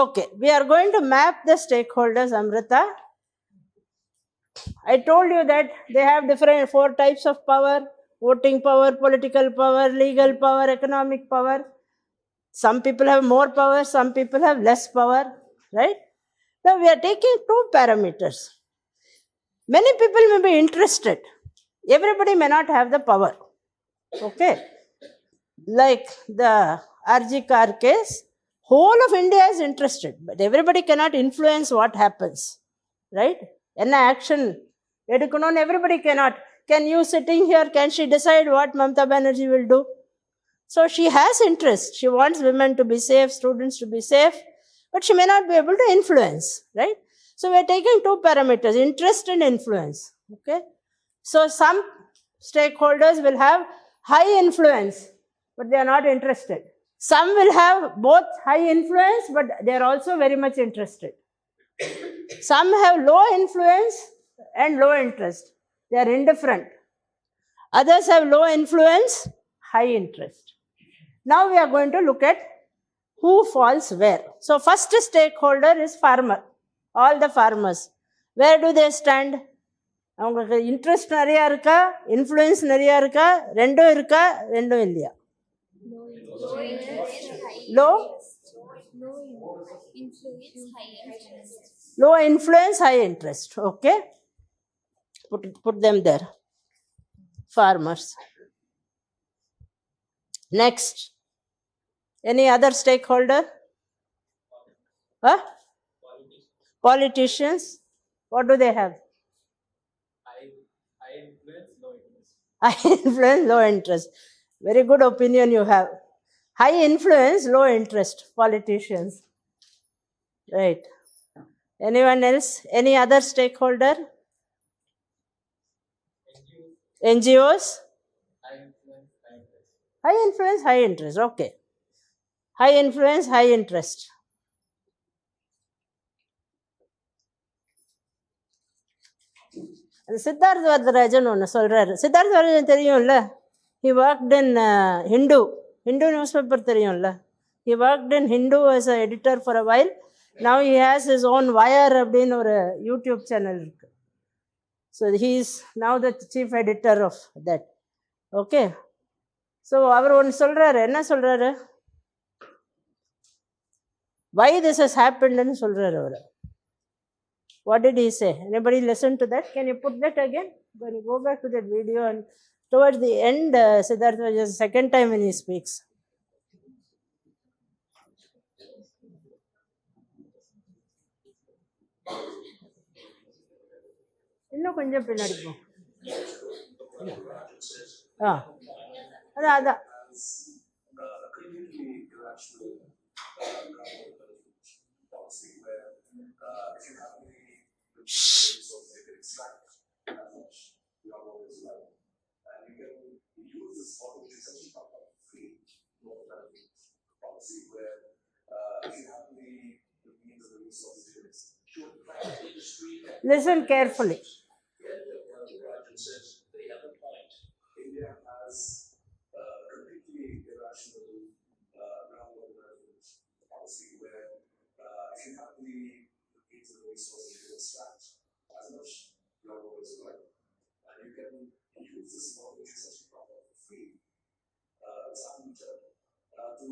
Okay, we are going to map the stakeholders, Amrita. I told you that they have different 4 types of power: voting power, political power, legal power, economic power. Some people have more power, some people have less power, right? Now we are taking 2 parameters. Many people may be interested. Everybody may not have the power. Okay? Like the RG car case, whole of India is interested, but everybody cannot influence what happens, right? Enna action edukanonu everybody cannot. Can you sitting here, can she decide what Mamata Banerjee will do? So she has interest. She wants women to be safe, students to be safe, but she may not be able to influence, right? So we are taking 2 parameters, interest and influence. Okay? So some stakeholders will have high influence, but they are not interested. Some will have both high influence, but they are also very much interested. Some have low influence and low interest. They are indifferent. Others have low influence, high interest. Now we are going to look at who falls where. So first stakeholder is farmer. All the farmers. Where do they stand? அவங்களுக்கு interest நிறையா இருக்கா, influence நிறையா இருக்கா, ரெண்டும் இருக்கா, ரெண்டும் இல்லையா? Low influence, high interest. Okay, put them there. Farmers. Next, any other stakeholder? Huh? Politicians. What do they have? High influence, low interest. High influence, low interest. Very good opinion you have. High influence, low interest. Politicians. Right. Anyone else? Any other stakeholder? NGOs? High influence, high interest. High influence, high interest. Okay. High influence, high interest. Siddharth Varadarajan ஒன்று சொல்கிறாரு. சித்தார்த் வரதராஜன் தெரியும்ல? He worked in Hindu newspaper தெரியும்ல? He worked in Hindu as an editor for a while. Now he has his own Wire அப்படின்னு ஒரு YouTube channel இருக்கு. So he is now the chief editor of that. Okay. So அவர் ஒன்று சொல்கிறாரு. என்ன சொல்கிறாரு? Why this has happened ன்னு சொல்கிறாரு அவர். What did he say? Anybody listen to that? Can you put that again? When you go back to that video, and towards the end, Siddhartha was the second time when he speaks. இன்னும் கொஞ்சம் பின்னாடி போ. ஆ அதான் அதான். Listen carefully. India has completely irrational groundwater management policy where if you have the means and resources, you can extract as much groundwater as you like, and you can use this water which is actually proper for free. It's unlimited to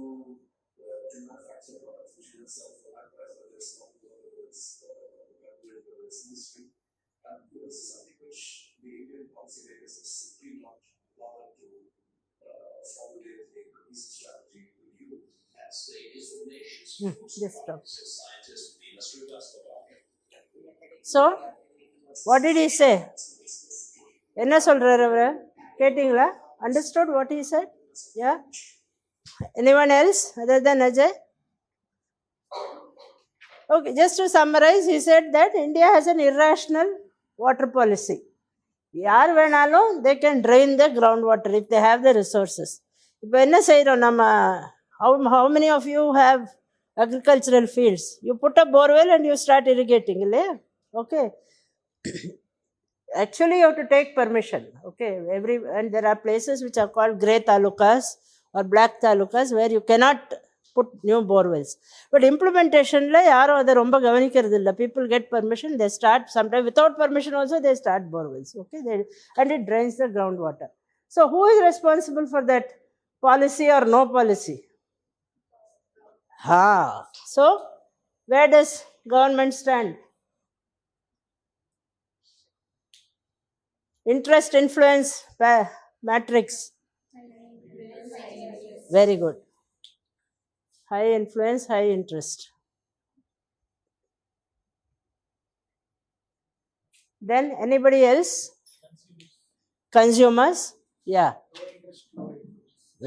manufacture products which you can sell for high price, whether it's water, whether it's beverage, whether it's industry. And this is something which the Indian policymakers have simply not bothered to formulate a cohesive strategy with you. At state is the nation's Just stop. scientists, we must reverse the market. So, what did he say? என்ன சொல்றாரு அவரு? கேட்டிங்களா? Understood what he said? Yeah? Anyone else other than Ajay? Okay, just to summarize, he said that India has an irrational water policy. யார் வேணாலும் they can drain the groundwater if they have the resources. இப்போ என்ன செய்கிறோம் நம்ம? How many of you have agricultural fields? You put a borewell and you start irrigating, இல்லையா? Okay. Actually, you have to take permission. Okay, and there are places which are called grey talukas or black talukas where you cannot put new borewells. But implementation la yaro adu romba gavanikkiradhu illa. People get permission, they start, sometimes without permission also they start borewells. Okay, and it drains the groundwater. So who is responsible for that? Policy or no policy? So where does government stand? Interest influence matrix. Very good. High influence, high interest. Then anybody else? Consumers? Yeah.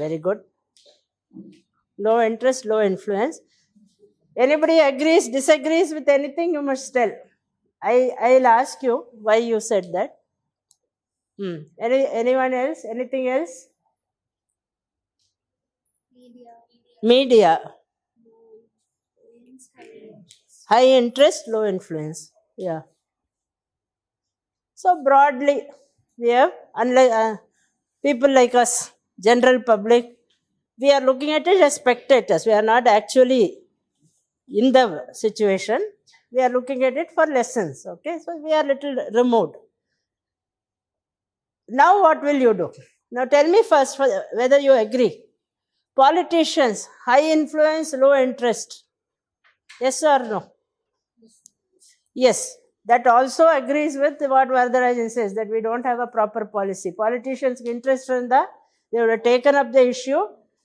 Very good. Low interest, low influence. Anybody agrees, disagrees with anything, you must tell. I'll ask you why you said that. Anyone else? Anything else? Media. High interest, low influence. Yeah. So broadly, we have, unlike people like us, general public, we are looking at it as spectators. We are not actually in the situation. We are looking at it for lessons. Okay, so we are little removed. Now what will you do? Now tell me first whether you agree. Politicians, high influence, low interest. Yes or no? Yes. That also agrees with what Varadarajan says, that we don't have a proper policy. Politicians' interest in that, they would have taken up the issue,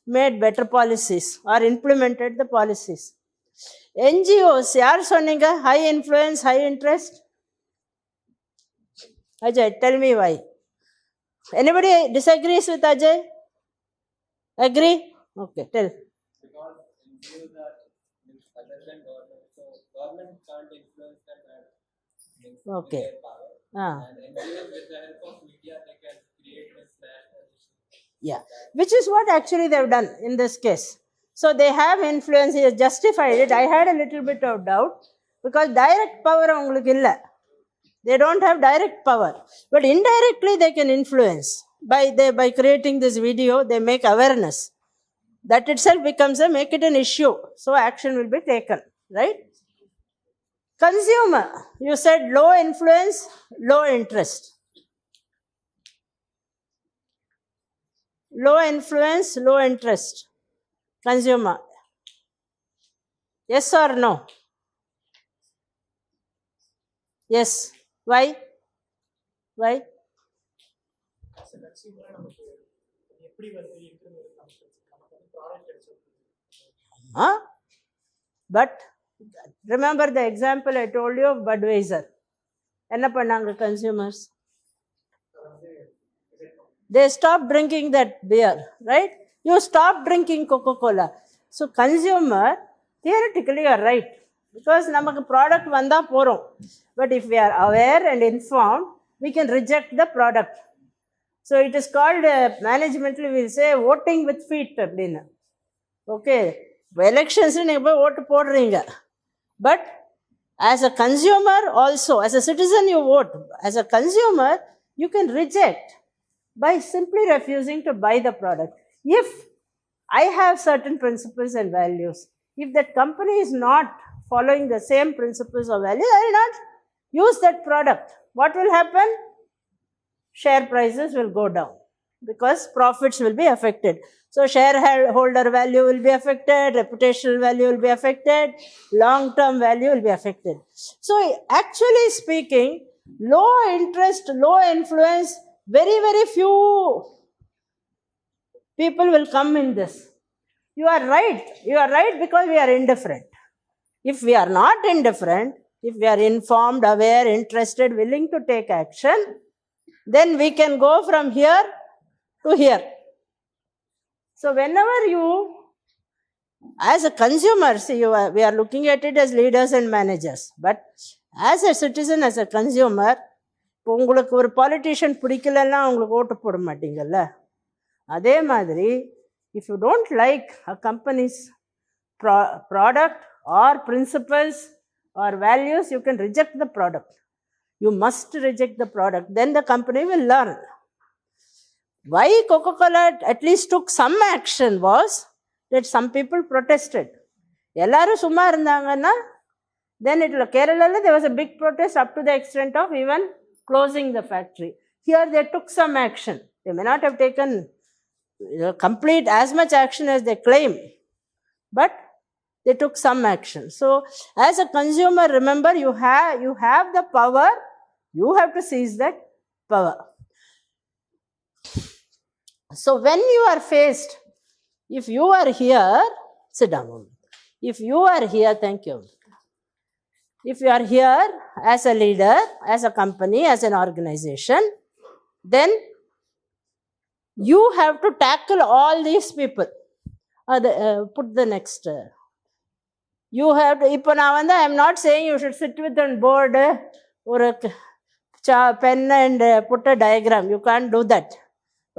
made better policies or implemented the policies. NGOs, yaar sonninga? High influence, high interest? Ajay, tell me why. Anybody disagrees with Ajay? Agree? Okay, tell. Because NGOs are other than government, so government can't influence them Okay. with their power. And NGOs, with the help of media, they can create this national issue. Yeah, which is what actually they've done in this case. So they have influence, he has justified it. I had a little bit of doubt because direct power avungalukku illa. They don't have direct power, but indirectly they can influence. By creating this video, they make awareness. That itself becomes make it an issue. So action will be taken, right? Consumer, you said low influence, low interest. Low influence, low interest. Consumer. Yes or no? Yes. Why? Why? But remember the example I told you of Budweiser. என்ன பண்ணாங்க consumers? They stopped drinking that beer, right? You stop drinking Coca-Cola. So consumer, theoretically you are right, because நமக்கு product வந்தா போறோம். But if we are aware and informed, we can reject the product. So it is called, managementally we will say voting with feet அப்படின்னு. Okay, elections நீங்கள் போய் ஓட்டு போடுறீங்க. But as a consumer also, as a citizen you vote. As a consumer, you can reject by simply refusing to buy the product. If I have certain principles and values, if that company is not following the same principles or values, I will not use that product. What will happen? Share prices will go down because profits will be affected. So shareholder value will be affected, reputational value will be affected, long-term value will be affected. So actually speaking, low interest, low influence, very, very few people will come in this. You are right. You are right because we are indifferent. If we are not indifferent, if we are informed, aware, interested, willing to take action, then we can go from here to here. So whenever you, as a consumer, see, we are looking at it as leaders and managers. But as a citizen, as a consumer, இப்போ உங்களுக்கு ஒரு politician பிடிக்கலன்னா உங்களுக்கு ஓட்டு போட மாட்டீங்கல்ல, அதே மாதிரி if you don't like a company's product or principles or values, you can reject the product. You must reject the product. Then the company will learn. Why Coca-Cola at least took some action was that some people protested. எல்லாரும் சும்மா இருந்தாங்கன்னா, then Kerala there was a big protest up to the extent of even closing the factory. Here they took some action. They may not have taken complete as much action as they claim, but they took some action. So as a consumer, remember, you have the power, you have to seize that power. So when you are faced, if you are here, sit down. If you are here, thank you. If you are here as a leader, as a company, as an organization, then you have to tackle all these people. Put the next. You have to, இப்போ நான் வந்து, I am not saying you should sit with a board, or a pen and put a diagram. You can't do that.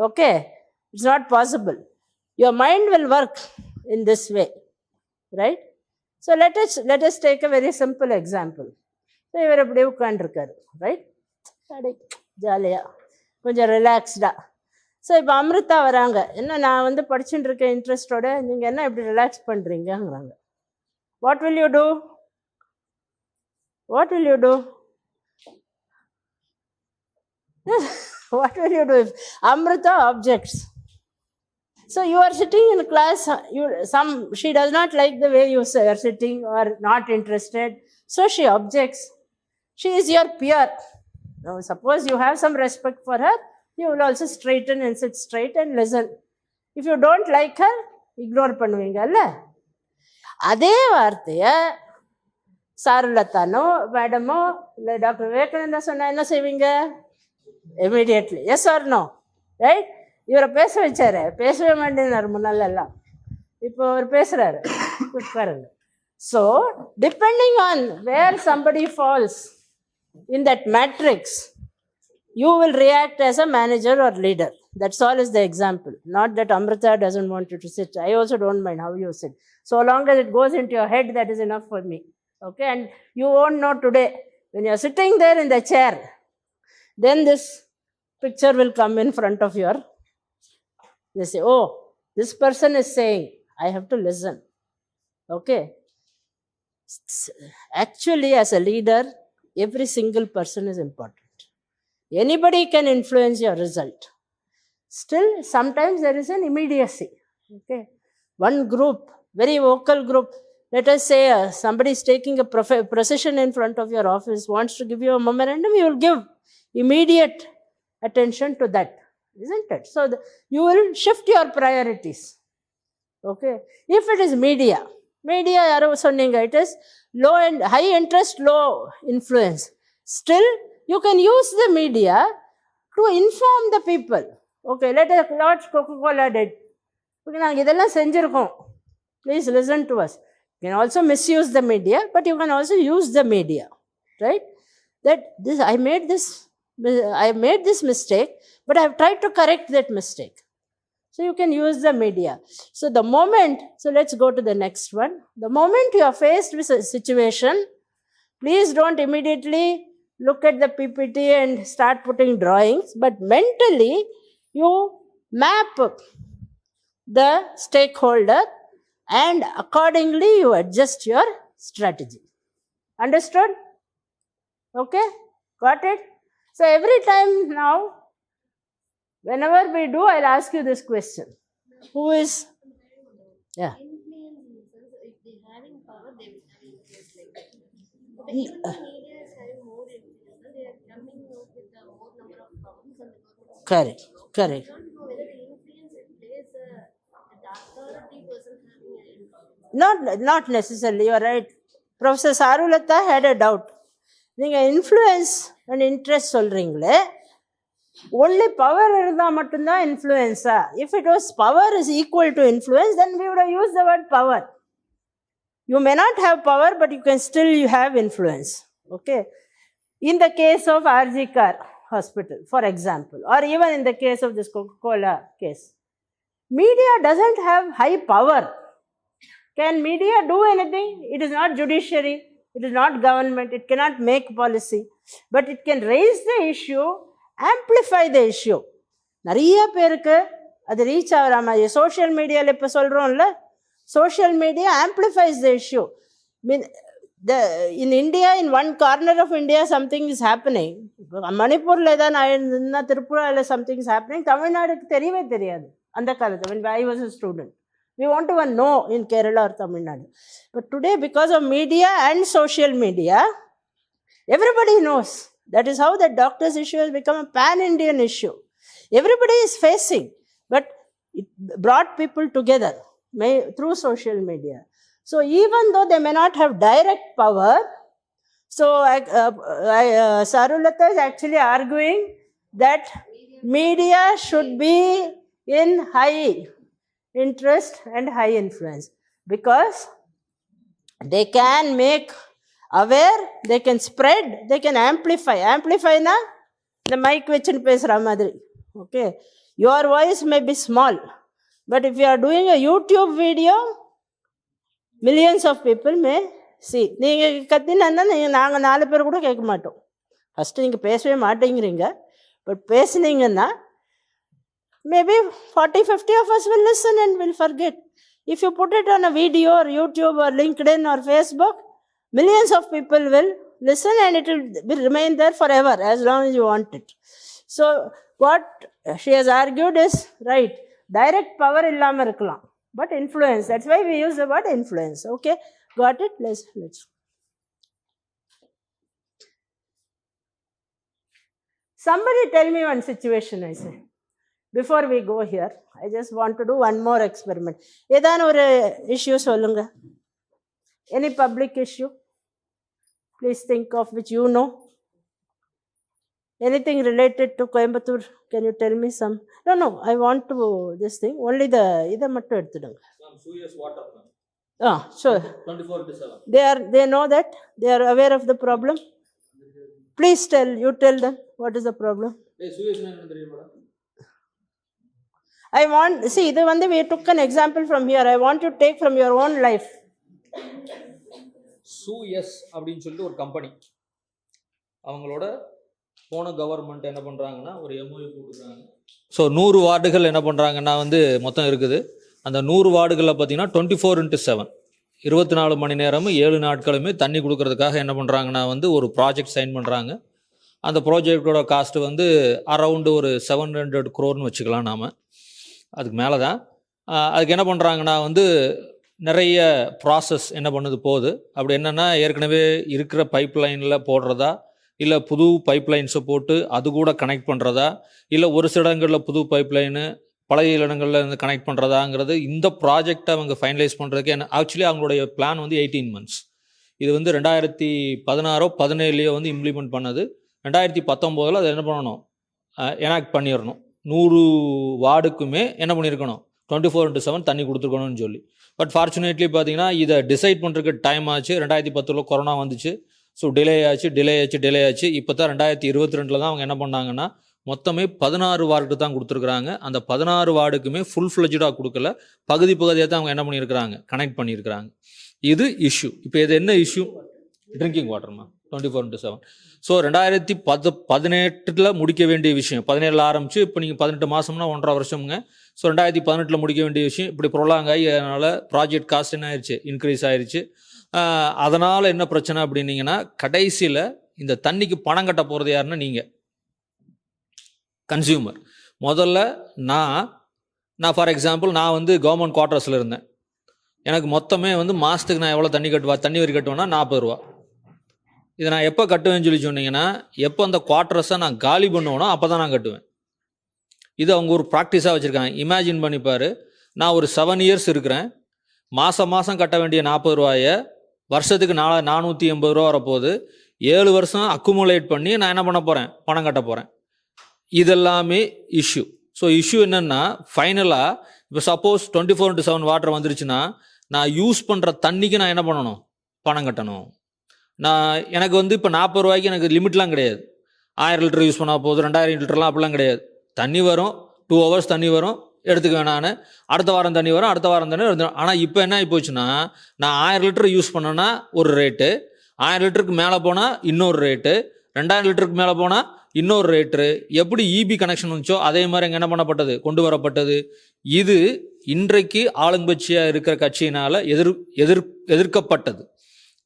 Okay? It's not possible. Your mind will work in this way. Right? So let us take a very simple example. So இவர் அப்படியே உட்காந்துருக்காரு, right? ஜாலியாக கொஞ்சம் ரிலாக்ஸ்டாக. So இப்போ அமிர்தா வராங்க, என்ன நான் வந்து படிச்சுட்டு இருக்கேன் இன்ட்ரெஸ்டோட, நீங்கள் என்ன இப்படி relax பண்ணுறீங்கங்கிறாங்க. What will you do? What will you do? What will you do if Amrita objects? So you are sitting in class, she does not like the way you are sitting or not interested, so she objects. She is your peer. Now suppose you have some respect for her, you will also straighten and sit straight and listen. If you don't like her, ignore பண்ணுவீங்கல்ல. அதே வார்த்தைய சாருலத்தானோ மேடமோ இல்லை doctor Vivekananda சொன்னா என்ன செய்வீங்க? Immediately yes or no, right? இவரை பேச வச்சாரு, பேசவே மாட்டேன்னாரு முன்னால எல்லாம், இப்போ அவர் பேசுறாரு, உட்காருங்க. So depending on where somebody falls in that matrix, you will react as a manager or leader. That's all is the example. Not that Amrita doesn't want you to sit. I also don't mind how you sit. So long as it goes into your head, that is enough for me. Okay? And you won't know today. When you're sitting there in the chair, then this picture will come in front of your. They say, oh, this person is saying, I have to listen. Okay? Actually, as a leader, every single person is important. Anybody can influence your result. Still, sometimes there is an immediacy. Okay, one group, very vocal group, let us say somebody is taking a procession in front of your office, wants to give you a memorandum, you will give immediate attention to that, isn't it? So you will shift your priorities. Okay, if it is media yaro sonninga, it is low and high interest, low influence. Still, you can use the media to inform the people. Okay, let Coca-Cola did. Okay, நாங்கள் இதெல்லாம் செஞ்சுருக்கோம். Please listen to us. You can also misuse the media, but you can also use the media, right? That this I made this mistake, but I have tried to correct that mistake. So you can use the media. So the moment, so let's go to the next one. The moment you are faced with a situation, please don't immediately look at the PPT and start putting drawings, but mentally you map the stakeholder and accordingly you adjust your strategy. Understood? Okay? Got it? So every time now, whenever we do, I'll ask you this question. Who is? Yeah. Influence in the sense if they having power, they will have influence like that. But even the media is having more influence, they are coming out with a more number of problems and the government. Correct. Correct. I don't know whether the influence it plays the authority person having an influence. Not necessarily, you are right. Professor Sarulata had a doubt. நீங்கள் influence and interest சொல்கிறீங்களே, only power இருந்தால் மட்டும்தான் influenza? If it was power is equal to influence, then we would have used the word power. You may not have power, but you can still have influence. Okay? In the case of RG Kar Hospital, for example, or even in the case of this Coca-Cola case, media doesn't have high power. Can media do anything? It is not judiciary, it is not government, it cannot make policy, but it can raise the issue, amplify the issue. நிறைய பேருக்கு அது reach ஆகிற மாதிரி social மீடியாவில் இப்போ சொல்கிறோம்ல, social media amplifies the issue. I mean, in India, in one corner of India, something is happening. Manipurல ஏதாவது ஆயிருந்ததுன்னா, திருப்புராவில் something is happening. தமிழ்நாடுக்கு தெரியவே தெரியாது அந்த காலத்தில். When I was a student, we want to know in Kerala or Tamil Nadu. But today, because of media and social media, everybody knows. That is how the doctors' issue has become a pan-Indian issue. Everybody is facing, but it brought people together through social media. So even though they may not have direct power, so Sarulata is actually arguing that media should be in high interest and high influence, because they can make aware, they can spread, they can amplify. Amplify na the mic vechin pesra madri. Okay, your voice may be small, but if you are doing a YouTube video, millions of people may see. நீங்கள் கத்தினா நாங்கள் 4 பேர் கூட கேட்க மாட்டோம். First நீங்கள் பேசவே மாட்டேங்கிறீங்க, but பேசுனீங்கன்னா maybe 40-50 of us will listen and will forget. If you put it on a video or YouTube or LinkedIn or Facebook, millions of people will listen and it will remain there forever as long as you want it. So what she has argued is right. Direct power இல்லாமல் இருக்கலாம், but influence. That's why we use the word influence. Okay, got it? Let's. Somebody tell me one situation, I say. Before we go here, I just want to do one more experiment. ஏதான ஒரு issue சொல்லுங்க. Any public issue? Please think of which you know. Anything related to Coimbatore? Can you tell me some? No, I want to this thing. Only the இதை மட்டும் எடுத்துடுங்க. Ma'am, Suez water, ma'am. Sure. 24/7. They know that? They are aware of the problem? Please tell them what is the problem. Hey, Suez என்ன தெரியுமா? I want, see, இது வந்து we took an example from here. I want you to take from your own life. Suez அப்படின்னு சொல்லிட்டு ஒரு company, அவங்களோட போன government என்ன பண்ணுறாங்கன்னா ஒரு MOU கொடுக்குறாங்க. ஸோ 100 வார்டுகள் என்ன பண்ணுறாங்கன்னா வந்து மொத்தம் இருக்குது. அந்த 100 வார்டுகளில் பார்த்தீங்கன்னா 24/7 24 மணி நேரமும் 7 நாட்களுமே தண்ணி கொடுக்கறதுக்காக என்ன பண்ணுறாங்கன்னா வந்து ஒரு ப்ராஜெக்ட் சைன் பண்ணுறாங்க. அந்த ப்ராஜெக்டோட காஸ்ட்டு வந்து அரவுண்டு ஒரு 700 crore வச்சுக்கலாம் நாம். அதுக்கு மேலே தான் அதுக்கு என்ன பண்ணுறாங்கன்னா வந்து நிறைய ப்ராசஸ் என்ன பண்ணுது போகுது. அப்படி என்னென்னா ஏற்கனவே இருக்கிற பைப் லைனில் போடுறதா, இல்லை புது பைப் லைன்ஸை போட்டு அது கூட கனெக்ட் பண்ணுறதா, இல்லை ஒரு சில இடங்களில் புது பைப் லைனு பழைய இடங்களில் இருந்து கனெக்ட் பண்ணுறதாங்கிறது இந்த ப்ராஜெக்டை அவங்க ஃபைனலைஸ் பண்ணுறதுக்கு என்ன ஆக்சுவலி அவங்களுடைய பிளான் வந்து 18 months. இது வந்து 2016-17 வந்து இம்ப்ளிமெண்ட் பண்ணது. 2019 அதை என்ன பண்ணணும், எனாக்ட் பண்ணிடணும். 100 வார்டுக்குமே என்ன பண்ணியிருக்கணும், 24/7 தண்ணி கொடுத்துருக்கணும்னு சொல்லி. பட் ஃபார்ச்சுனேட்லி பார்த்தீங்கன்னா இதை டிசைட் பண்ணுறதுக்கு டைம் ஆச்சு. 2010 கொரோனா வந்துச்சு. ஸோ டிலே ஆச்சு. இப்போ தான் 2022 தான் அவங்க என்ன பண்ணாங்கன்னா மொத்தமே 16 வார்டு தான் கொடுத்துருக்குறாங்க. அந்த 16 வார்டுக்குமே ஃபுல் ஃப்ளெஜ்டாக கொடுக்கல, பகுதியாக தான் அவங்க என்ன பண்ணியிருக்கிறாங்க, கனெக்ட் பண்ணியிருக்கிறாங்க. இது இஷ்யூ. இப்போ இது என்ன இஷ்யூ, ட்ரிங்கிங் வாட்டர்மா 24/7. ஸோ 2018 முடிக்க வேண்டிய விஷயம் 17 ஆரம்பிச்சு இப்போ நீங்கள் 18 மாதம்னா 1.5 வருஷமுங்க. ஸோ 2018 முடிக்க வேண்டிய விஷயம் இப்படி ப்ரொலாங் ஆகி அதனால் ப்ராஜெக்ட் காஸ்ட் என்ன ஆயிடுச்சு, இன்க்ரீஸ் ஆயிடுச்சு. அதனால் என்ன பிரச்சனை அப்படின்னீங்கன்னா கடைசியில் இந்த தண்ணிக்கு பணம் கட்ட போகிறது யாருன்னா நீங்கள் கன்சியூமர். முதல்ல நான் ஃபார் எக்ஸாம்பிள் நான் வந்து கவர்மெண்ட் குவார்ட்டர்ஸில் இருந்தேன். எனக்கு மொத்தமே வந்து மாதத்துக்கு நான் எவ்வளோ தண்ணி வரி கட்டுவேன்னா 40 ரூபா. இதை நான் எப்போ கட்டுவேன்னு சொல்லி சொன்னீங்கன்னா எப்போ அந்த குவார்ட்டர்ஸை நான் காலி பண்ணுவேனோ அப்போ தான் நான் கட்டுவேன். இது அவங்க ஒரு ப்ராக்டிஸாக வச்சுருக்காங்க. இமேஜின் பண்ணிப்பார், நான் ஒரு 7 இயர்ஸ் இருக்கிறேன். மாதம் கட்ட வேண்டிய 40 ரூபாயை வருஷத்துக்கு 480 ரூபா வரப்போகுது. 7 வருஷம் அக்குமுலேட் பண்ணி நான் என்ன பண்ண போகிறேன், பணம் கட்ட போகிறேன். இதெல்லாமே இஷ்யூ. ஸோ இஷ்யூ என்னென்னா ஃபைனலாக இப்போ சப்போஸ் 24/7 வாட்டர் வந்துருச்சுன்னா நான் யூஸ் பண்ணுற தண்ணிக்கு நான் என்ன பண்ணணும், பணம் கட்டணும். எனக்கு வந்து இப்போ 40 ரூபாய்க்கு எனக்கு லிமிட்லாம் கிடையாது. 1000 லிட்டர் யூஸ் பண்ணால் போதும், 2000 லிட்டர்லாம் அப்படிலாம் கிடையாது. தண்ணி வரும், 2 ஹவர்ஸ் தண்ணி வரும், எடுத்துக்குவேன் நான். அடுத்த வாரம் தண்ணி வரும். ஆனால் இப்போ என்ன ஆகி போச்சுன்னா நான் 1000 லிட்டர் யூஸ் பண்ணேன்னா ஒரு ரேட்டு, 1000 லிட்டருக்கு மேலே போனால் இன்னொரு ரேட்டு, 2000 லிட்டருக்கு மேலே போனால் இன்னொரு ரேட்டு. எப்படி இபி கனெக்ஷன் வந்துச்சோ அதே மாதிரி அங்கே என்ன பண்ணப்பட்டது, கொண்டு வரப்பட்டது. இது இன்றைக்கு ஆளுங்கட்சியாக இருக்கிற கட்சியினால் எதிர்க்கப்பட்டது,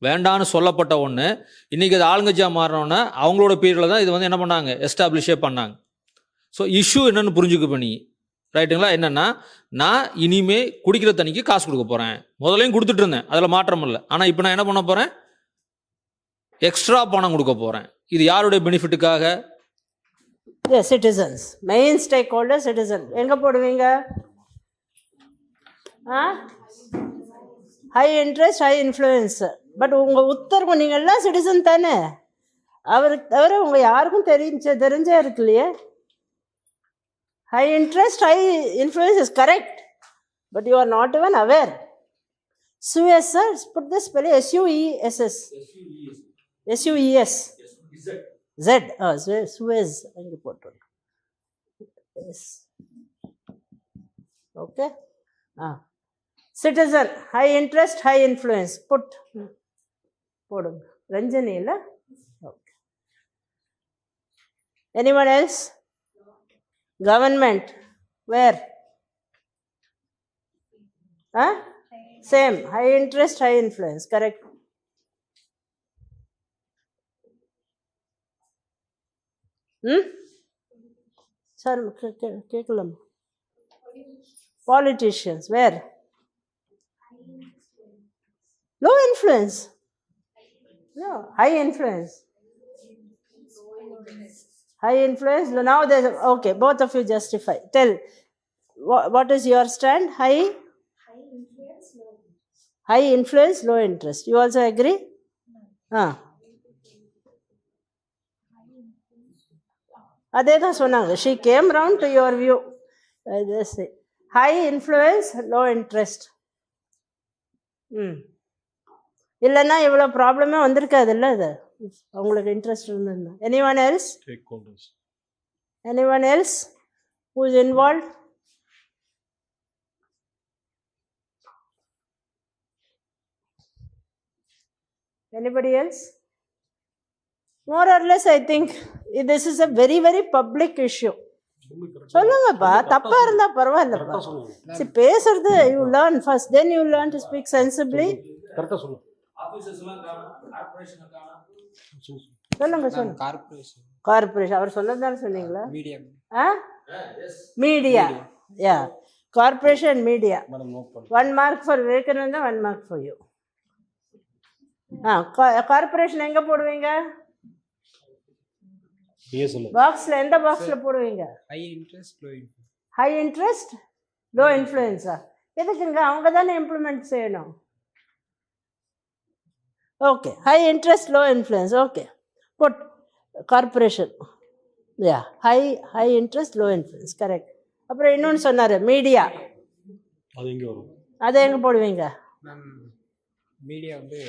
வேண்டான்னு சொல்லப்பட்ட ஒன்று. இன்றைக்கி அது ஆளுங்கட்சியாக மாறினோன்னே அவங்களோட பீரியடில் தான் இது வந்து என்ன பண்ணாங்க, எஸ்டாப்ளிஷே பண்ணாங்க. ஸோ இஷ்யூ என்னென்னு புரிஞ்சுக்க பண்ணி ரைட்டுங்களா. என்னென்னா நான் இனிமே குடிக்கிற தண்ணிக்கு காசு கொடுக்க போகிறேன். முதலையும் கொடுத்துட்டு இருந்தேன், அதில் மாற்றம் இல்லை. ஆனால் இப்போ நான் என்ன பண்ண போகிறேன், எக்ஸ்ட்ரா பணம் கொடுக்க போகிறேன். இது யாருடைய பெனிஃபிட்டுக்காக, citizens, main stakeholder citizen. எங்கே போடுவீங்க, high interest high influence. But உங்கள் உத்தரவு நீங்கள் எல்லாம் சிட்டிசன் தானே, அவருக்கு தவிர உங்கள் யாருக்கும் தெரிஞ்சே இருக்கு இல்லையே. High interest high influence is correct, but you are not even aware. SUES, sir, put this spelling SUESS. SUES. Z. SUES. அங்கே போட்டுருங்க. Okay. Citizen, high interest high influence போடுங்க. ரஞ்சனி இல்லை. Okay. Anyone else? Government, where? Same, high interest high influence, correct. Sir, கேட்கலாம். Politicians, where? Low influence. No, high influence. High influence. Now there's okay. Both of you justify. Tell what is your stand? High influence, low interest. High influence, low interest. You also agree? அதே தான் சொன்னாங்க. She came round to your view. I just say high influence, low interest. இல்லைன்னா இவ்வளோ ப்ராப்ளமே வந்திருக்காது இல்லை. இது அவங்களுக்கு இன்ட்ரெஸ்ட் இருந்ததுன்னா. Anyone else? Stakeholders. Anyone else who is involved? Anybody else? More or less, I think this is a very, very public issue. சொல்லுங்கப்பா, தப்பா இருந்தா பரவாயில்லப்பா. சரி, பேசுறது you learn first, then you learn to speak sensibly. கரெக்டாக சொல்லுங்க. சொல்லுங்க. Corporation அவர் சொல்லதானே சொன்னீங்களா? Media. Yeah, corporation media. 1 mark for Vivekananda, 1 mark for you. Corporation எங்க போடுவீங்க? பாக்ஸ்ல, எந்த பாக்ஸ்ல போடுவீங்க? ஹை இன்ட்ரெஸ்ட் லோ இன்ஃப்ளூயன்ஸா? எதுக்குங்க? அவங்க தானே இம்ப்ளிமெண்ட் செய்யணும். Okay, high interest low influence. Okay, put corporation. Yeah, high interest low influence, correct. அப்புறம் இன்னொன்று சொன்னார், மீடியா. அது இங்கே வரும். அதை எங்கே போடுவீங்க? மீடியா வந்து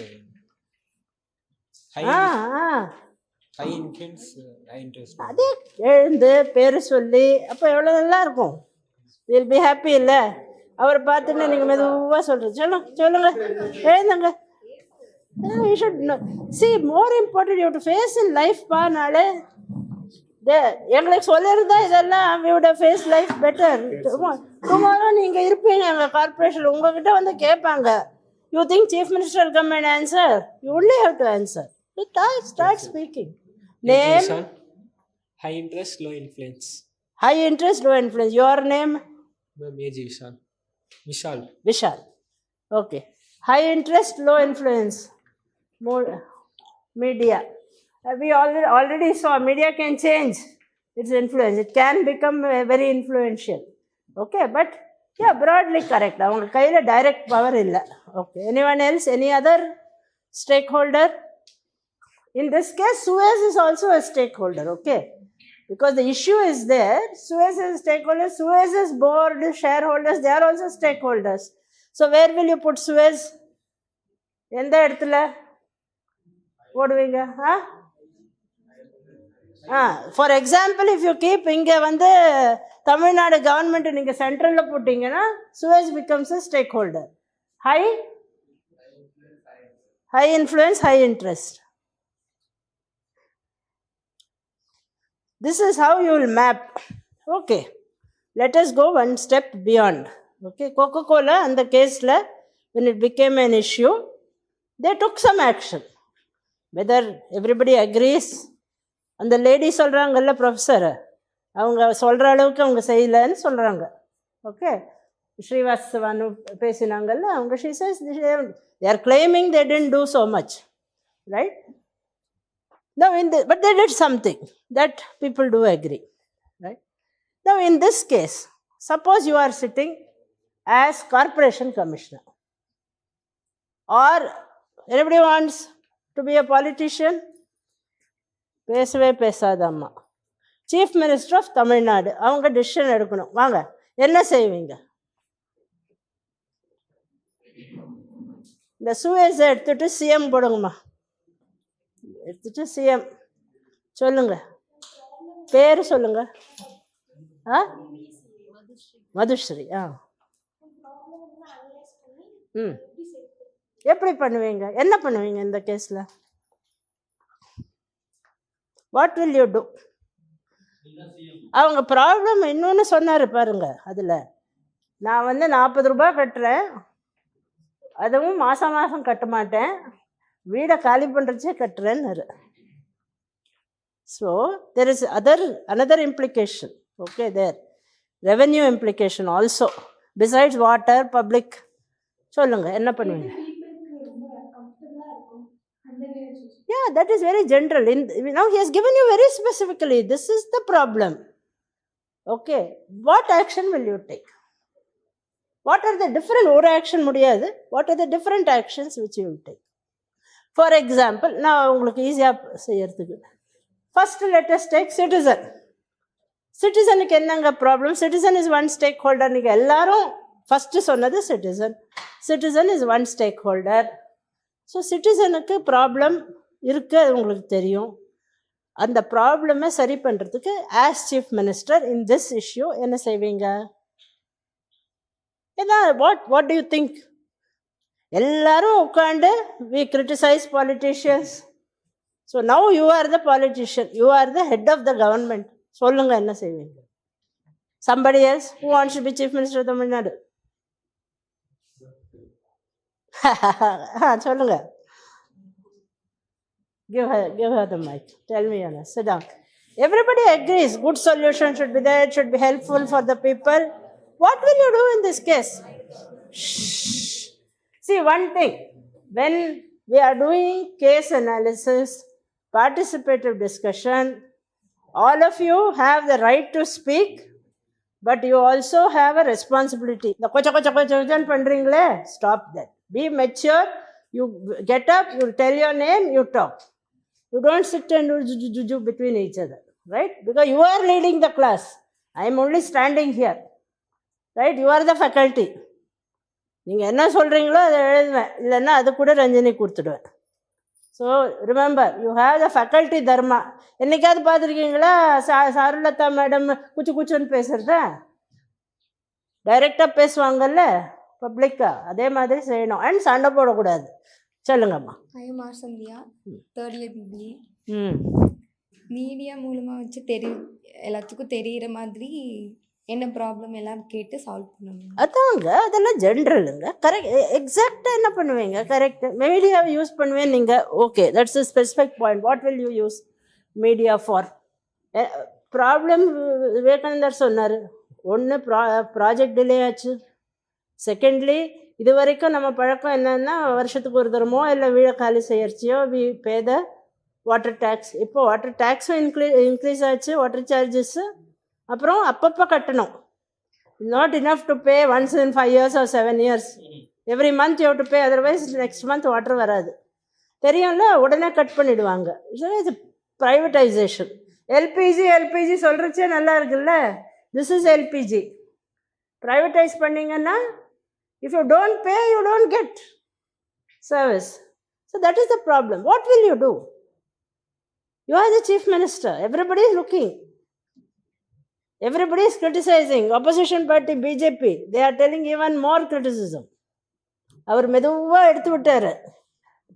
ஆ ஆ ஹை இன்ஃப்ளூயன்ஸ், ஹை இன்ட்ரெஸ்ட். அதே எழுந்து பேர் சொல்லி, அப்போ எவ்வளோ நல்லா இருக்கும். வில் பி ஹாப்பி இல்லை? அவரை பார்த்துன்னு நீங்கள் மெதுவாக சொல்லுங்க சொல்லுங்க எழுந்துங்க. You should see more important you to face in life பானாலே. எங்களுக்கு சொல்லியிருந்தா இதெல்லாம் we would have faced life better. Tomorrow நீங்கள் இருப்பீங்க எங்கள் கார்பரேஷன், உங்ககிட்ட வந்து கேட்பாங்க, you think chief minister come and answer? You only have to answer. Start speaking. Name? High interest, low influence. High interest, low influence. Your name? A.G. Vishal. Vishal. Okay. High interest, low influence. More media. We already saw media can change its influence. It can become very influential. Okay, but yeah, broadly correct. அவங்க கையில் direct power இல்லை. Okay. Anyone else? Any other stakeholder? In this case, Suez is also a stakeholder. Okay. Because the issue is there, Suez is a stakeholder, Suez's board, shareholders, they are also stakeholders. So where will you put Suez? எந்த இடத்துல போடுவீங்க? For example, if you keep இங்கே வந்து Tamil Nadu government நீங்கள் சென்ட்ரலில் போட்டிங்கன்னா Suez becomes a stakeholder. High influence, high interest. This is how you will map. Okay, let us go one step beyond. Okay, Coca-Cola and the case, when it became an issue, they took some action. Whether everybody agrees, and the lady சொல்கிறாங்கல்ல professor, அவங்க சொல்கிற அளவுக்கு அவங்க செய்யலைன்னு சொல்கிறாங்க. Okay, ஸ்ரீவாஸ்தவானு பேசினாங்கல்ல, அவங்க she says they are claiming they didn't do so much, right? Now, but they did something that people do agree, right? Now, in this case, suppose you are sitting as corporation commissioner, or everybody wants to be a politician. பேசவே பேசாதம்மா, chief minister of Tamil Nadu, அவங்க decision எடுக்கணும். வாங்க, என்ன செய்வீங்க? இந்த Suez எடுத்துட்டு CM போடுங்கம்மா. எடுத்துட்டு சிஎம் சொல்லுங்க, பேர் சொல்லுங்க. மதுஸ்ரீ. எப்படி பண்ணுவீங்க? என்ன பண்ணுவீங்க இந்த கேஸில்? What will you do? அவங்க ப்ராப்ளம் இன்னொன்று சொன்னார் பாருங்க, அதில் நான் வந்து 40 ரூபாய் கட்டுறேன், அதுவும் மாதம் மாதம் கட்ட மாட்டேன், வீடை காலி பண்ணுறச்சே கட்டுறேன்னு. So there is another implication. Okay, there revenue implication also besides water, public. சொல்லுங்க, என்ன பண்ணுவீங்க? Yeah, that is very general. Now he has given you very specifically, this is the problem. Okay, what action will you take? What are the different, ஒரு action முடியாது, what are the different actions which you will take? For example, நான் உங்களுக்கு ஈஸியாக செய்யறதுக்கு, first let us take citizen. சிட்டிசனுக்கு என்னங்க problem? Citizen is one stakeholder. நீங்கள் எல்லாரும் ஃபஸ்ட்டு சொன்னது citizen is one stakeholder. So சிட்டிசனுக்கு ப்ராப்ளம் இருக்குது, அது உங்களுக்கு தெரியும். அந்த ப்ராப்ளமை சரி பண்ணுறதுக்கு as chief minister in this issue என்ன செய்வீங்க? ஏன்னா வாட் டு யூ திங்க்? எல்லாரும் உட்காந்து we criticise politicians. So now you are the politician, you are the head of the government. சொல்லுங்க, என்ன செய்வீங்க? Somebody else who wants to be chief minister of Tamil Nadu? சொல்லுங்க. Give her the mic. Tell me, Anna. Sit down. Everybody agrees good solution should be there, it should be helpful for the people. What will you do in this case? Shh. See, one thing, when we are doing case analysis, participative discussion, all of you have the right to speak, but you also have a responsibility. The kocha pandringle, stop that. Be mature. You get up, you tell your name, you talk. You don't sit and do juju between each other, right? Because you are leading the class. I am only standing here, right? You are the faculty. நீங்கள் என்ன சொல்கிறீங்களோ அதை எழுதுவேன், இல்லைன்னா அது கூட ரஞ்சினி கொடுத்துடுவேன். So remember, you have the faculty Dharma. என்னைக்காவது பார்த்துருக்கீங்களா சாருலதா மேடம் குச்சுன்னு பேசுகிறத? டைரெக்டாக பேசுவாங்கல்ல பப்ளிக்காக, அதே மாதிரி செய்யணும். அண்ட் சண்டை போடக்கூடாது. சொல்லுங்கம்மா. I am R Sandhya, third year BBA. ம் மீடியா மூலமாக வச்சு எல்லாத்துக்கும் தெரிகிற மாதிரி என்ன ப்ராப்ளம் எல்லாம் கேட்டு சால்வ் பண்ணுவாங்க. அதாங்க, அதெல்லாம் ஜென்ரலுங்க. கரெக்ட், எக்ஸாக்டாக என்ன பண்ணுவீங்க? கரெக்ட், மீடியாவை யூஸ் பண்ணுவேன் நீங்கள். Okay, that's a specific point. What will you use media for? Problem Vivekanandar சொன்னார். ஒன்று ப்ராஜெக்ட் டிலே ஆச்சு. செகண்ட்லி, இது வரைக்கும் நம்ம பழக்கம் என்னன்னா, வருஷத்துக்கு ஒரு தரமோ இல்லை வீடை காலி செய்யறச்சியோ we pay the water tax. இப்போ வாட்டர் டேக்ஸும் இன்க்ரீஸ் ஆச்சு, வாட்டர் சார்ஜஸ்ஸு. அப்புறம் அப்பப்போ கட்டணும். Not enough to pay once in 5 years or 7 years. Every month you have to pay, otherwise next month water வராது. தெரியும்ல, உடனே கட் பண்ணிவிடுவாங்க. இது ப்ரைவேட்டைசேஷன். எல்பிஜி சொல்கிறச்சே நல்லா இருக்குல்ல. This is LPG. ப்ரைவேட்டைஸ் பண்ணிங்கன்னா, if you don't pay, you don't get service. So that is the problem. What will you do? You are the chief minister. Everybody is looking. Everybody is criticizing. Opposition party BJP, they are telling even more criticism. அவர் மெதுவாக எடுத்து விட்டார்.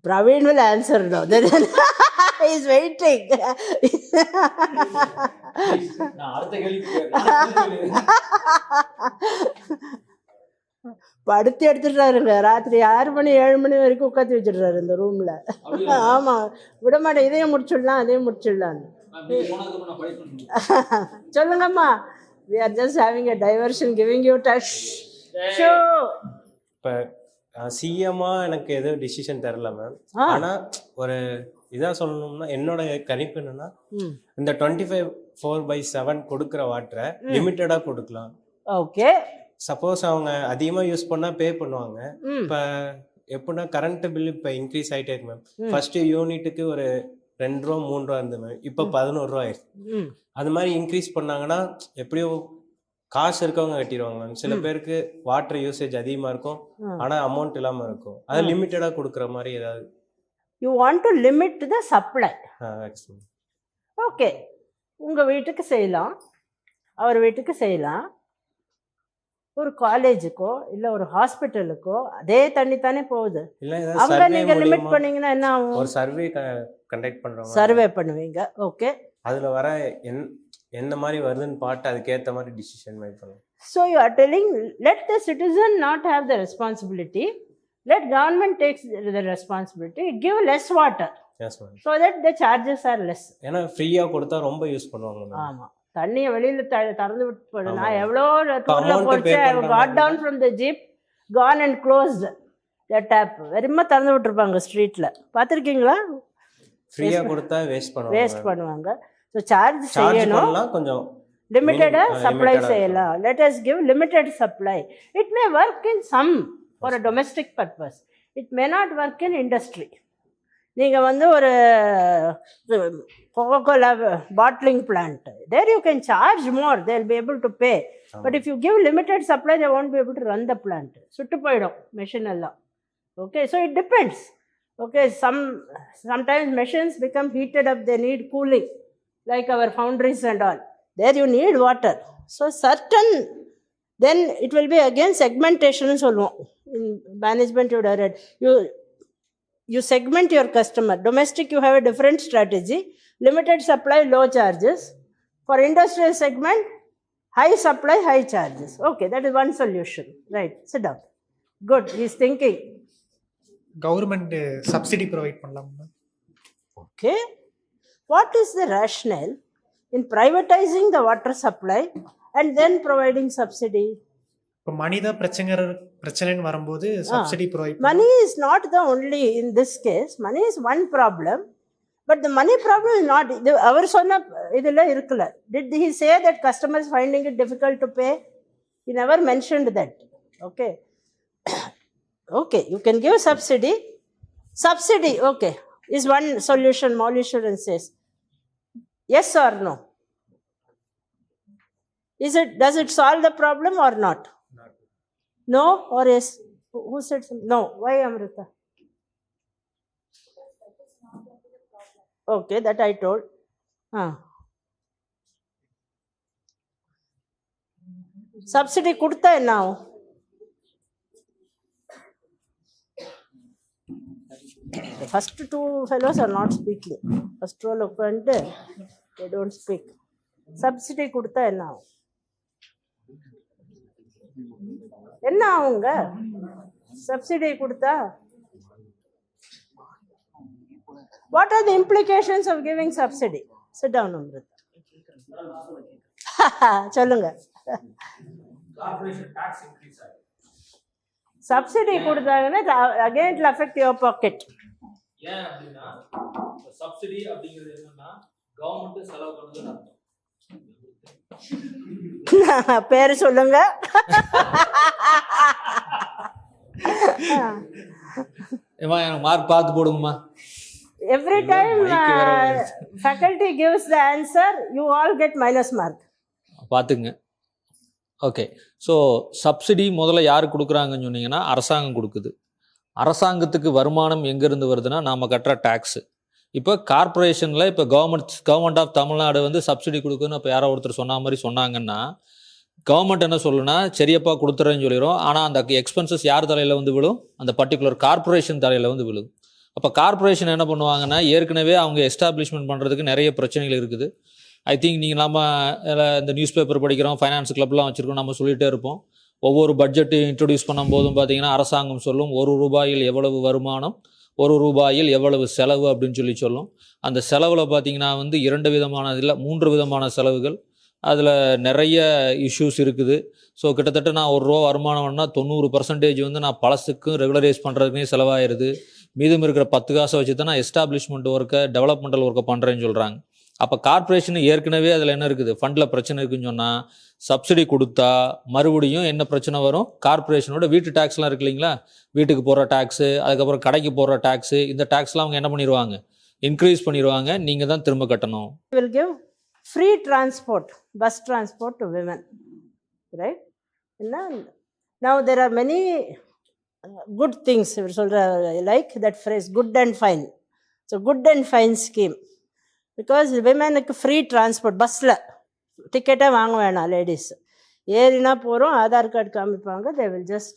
Praveen will answer now. He is waiting. நான் அடுத்த கேள்வி படுத்து எடுத்துடுறாருங்க. ராத்திரி 6 மணி 7 மணி வரைக்கும் உட்காந்து வச்சிடுறாரு இந்த ரூமில். ஆமாம், விட மாட்டேன். இதையும் முடிச்சிடலான்னு. சொல்லுங்கம்மா. we are just having a diversion, giving you touch. இப்போ சிஎம்மாக எனக்கு எதுவும் டிசிஷன் தரல மேம். ஆனால் ஒரு இதாக சொல்லணும்னா, என்னோட கணிப்பு என்னன்னா, இந்த 25/4/7 கொடுக்குற வாட்டரை லிமிட்டடாக கொடுக்கலாம். ஓகே, சப்போஸ் அவங்க அதிகமாக யூஸ் பண்ணால் பே பண்ணுவாங்க. இப்போ எப்படின்னா, கரண்ட் பில் இப்போ இன்க்ரீஸ் ஆகிட்டே இருக்கு மேம். ஃபர்ஸ்ட்டு யூனிட்டுக்கு ஒரு 2 ரூபா 3 ரூபா இருந்தது மேம். இப்போ 11 ரூபா ஆயிடுச்சு. அது மாதிரி இன்க்ரீஸ் பண்ணாங்கன்னா எப்படியோ காசு இருக்கவங்க கட்டிடுவாங்க மேம். சில பேருக்கு வாட்டர் யூசேஜ் அதிகமாக இருக்கும், ஆனால் அமௌண்ட் இல்லாமல் இருக்கும். அதை லிமிட்டடாக கொடுக்குற மாதிரி ஏதாவது. You want to limit the supply. Okay, உங்கள் வீட்டுக்கு செய்யலாம், அவர் வீட்டுக்கு செய்யலாம். ஒரு காலேஜுக்கோ இல்லை ஒரு ஹாஸ்பிட்டலுக்கோ அதே தண்ணி தானே போகுது. அங்கே நீங்கள் லிமிட் பண்ணீங்கன்னா என்ன ஆகும்? ஒரு சர்வே கண்டக்ட் பண்ணுறோம், சர்வே பண்ணுவீங்க. ஓகே, அதில் வர என்ன மாதிரி வருதுன்னு பார்த்து அதுக்கேற்ற மாதிரி டிசிஷன் மேக் பண்ணுவோம். So you are telling, let the citizen not have the responsibility, let government takes the responsibility, give less water. Yes ma'am. So that the charges are less. ஏன்னா ஃப்ரீயா கொடுத்தா ரொம்ப யூஸ் பண்ணுவாங்க மேம். ஆமா, தண்ணியை வெளியில திறந்து விட்டு போடு. நான் எவ்வளோ டூர்ல போச்சேன், I got down from the jeep, gone and closed the tap. வெறுமா திறந்து விட்டுருப்பாங்க ஸ்ட்ரீட்ல, பார்த்துருக்கீங்களா? ஃப்ரீயா கொடுத்தா வேஸ்ட் பண்ணுவாங்க. ஸோ சார்ஜ் செய்யணும், கொஞ்சம் லிமிட்டடா சப்ளை செய்யலாம். Let us give limited supply. It may work in some for a domestic purpose. It may not work in industry. நீங்கள் வந்து ஒரு Coca-Cola bottling plant, there you can charge more, they will be able to pay. But if you give limited supply, they won't be able to run the plant. சுட்டு போயிடும் machine எல்லாம். Okay, so it depends. Okay, sometimes machines become heated up, they need cooling, like our foundries and all. There you need water. So certain, then it will be again segmentation. In management you would have read, you segment your customer. Domestic you have a different strategy, limited supply, low charges. For industrial segment, high supply, high charges. Okay, that is one solution. Right, sit down. Good, he is thinking. Government subsidy provide பண்ணலாம். Okay, what is the rationale in privatizing the water supply and then providing subsidy? இப்போ மணி தான் பிரச்சனைன்னு வரும்போது subsidy provide. Money is not the only, in this case money is one problem, but the money problem is not. அவர் சொன்ன இதில் இருக்குல்ல, did he say that customers finding it difficult to pay? He never mentioned that. Okay, okay, you can give subsidy. Okay, is one solution, Mollishwaran says. Yes or no? Does it solve the problem or not? No or yes? Who said something? No. Why, Amrita? Okay, that I told. Subsidy கொடுத்தா என்ன ஆகும்? The first two fellows are not speaking. First row உட்காந்து they don't speak. Subsidy கொடுத்தா என்ன ஆகும்? என்ன ஆகுங்க? Subsidy கொடுத்தா what are the implications of giving subsidy? Sit down, Amrita. சொல்லுங்க. கார்ப்பரேஷன் டாக்ஸ் இன்க்ரீஸ் ஆகும். சப்சிடி கொடுத்தாங்கன்னா again it will affect your pocket. ஏன் அப்படின்னா சப்சிடி அப்படிங்கிறது என்னன்னா கவர்மெண்ட் செலவு பண்ணுதுன்னு அர்த்தம். பேரு சொல்லுங்க. ஏமா எனக்கு மார்க் பார்த்து போடுங்கம்மா. Every time faculty gives the answer, you all get minus mark. பார்த்துங்க. ஓகே, ஸோ சப்சிடி முதல்ல யார் கொடுக்குறாங்கன்னு சொன்னீங்கன்னா அரசாங்கம் கொடுக்குது. அரசாங்கத்துக்கு வருமானம் எங்கேருந்து வருதுன்னா நாம் கட்டுற டேக்ஸு. இப்போ கார்ப்பரேஷனில் இப்போ கவர்மெண்ட் ஆஃப் தமிழ்நாடு வந்து சப்சிடி கொடுக்குன்னு இப்போ யாரோ ஒருத்தர் சொன்ன மாதிரி சொன்னாங்கன்னா கவர்மெண்ட் என்ன சொல்லுன்னா சரியப்பா கொடுத்துறேன்னு சொல்லிடும். ஆனால் அந்த எக்ஸ்பென்சஸ் யார் தலையில் வந்து விழும்? அந்த பர்டிகுலர் கார்ப்பரேஷன் தலையில் வந்து விழும். அப்போ கார்ப்பரேஷன் என்ன பண்ணுவாங்கன்னா ஏற்கனவே அவங்க எஸ்டாப்ளிஷ்மெண்ட் பண்ணுறதுக்கு நிறைய பிரச்சனைகள் இருக்குது. ஐ திங்க் நீங்கள் நம்ம இந்த நியூஸ் பேப்பர் படிக்கிறோம், ஃபைனான்ஸ் கிளப்லாம் வச்சுருக்கோம், நம்ம சொல்லிகிட்டே இருப்போம். ஒவ்வொரு பட்ஜெட்டு இன்ட்ரொடியூஸ் பண்ணும்போதும் பார்த்தீங்கன்னா அரசாங்கம் சொல்லும் 1 ரூபாயில் எவ்வளவு வருமானம், 1 ரூபாயில் எவ்வளவு செலவு அப்படின்னு சொல்லும். அந்த செலவில் பார்த்தீங்கன்னா வந்து 2 விதமான இல்லை 3 விதமான செலவுகள். அதில் நிறைய இஷ்யூஸ் இருக்குது. ஸோ கிட்டத்தட்ட நான் 1 ரூபா வருமானம்னா 90% வந்து நான் பழசுக்கும் ரெகுலரைஸ் பண்ணுறதுக்குனே செலவாயிருது. மீதம் இருக்கிற 10 காசை வச்சு தான் நான் எஸ்டாப்ளிஷ்மெண்ட் ஒர்க்கை டெவலப்மெண்டல் ஒர்க்கை பண்ணுறேன்னு சொல்கிறாங்க. அப்போ கார்ப்பரேஷன் ஏற்கனவே அதில் என்ன இருக்குது? ஃபண்டில் பிரச்சனை இருக்குன்னு சொன்னால் சப்சிடி கொடுத்தா மறுபடியும் என்ன பிரச்சனை வரும்? கார்ப்பரேஷனோட வீட்டு டேக்ஸ்லாம் இருக்கு இல்லைங்களா, வீட்டுக்கு போடுற டேக்ஸு, அதுக்கப்புறம் கடைக்கு போடுற டேக்ஸு, இந்த டேக்ஸ்லாம் அவங்க என்ன பண்ணிடுவாங்க? இன்க்ரீஸ் பண்ணிடுவாங்க. நீங்கள் தான் திரும்ப கட்டணும். Will give free transport, bus transport to women, right? Now there are many good things, like that phrase, good and fine. So good and fine scheme. Because womenக்கு ஃப்ரீ டிரான்ஸ்போர்ட், பஸ்ஸில் டிக்கெட்டே வாங்க வேணாம். லேடிஸ் ஏறினா போகிறோம், ஆதார் கார்டு காமிப்பாங்க, they will just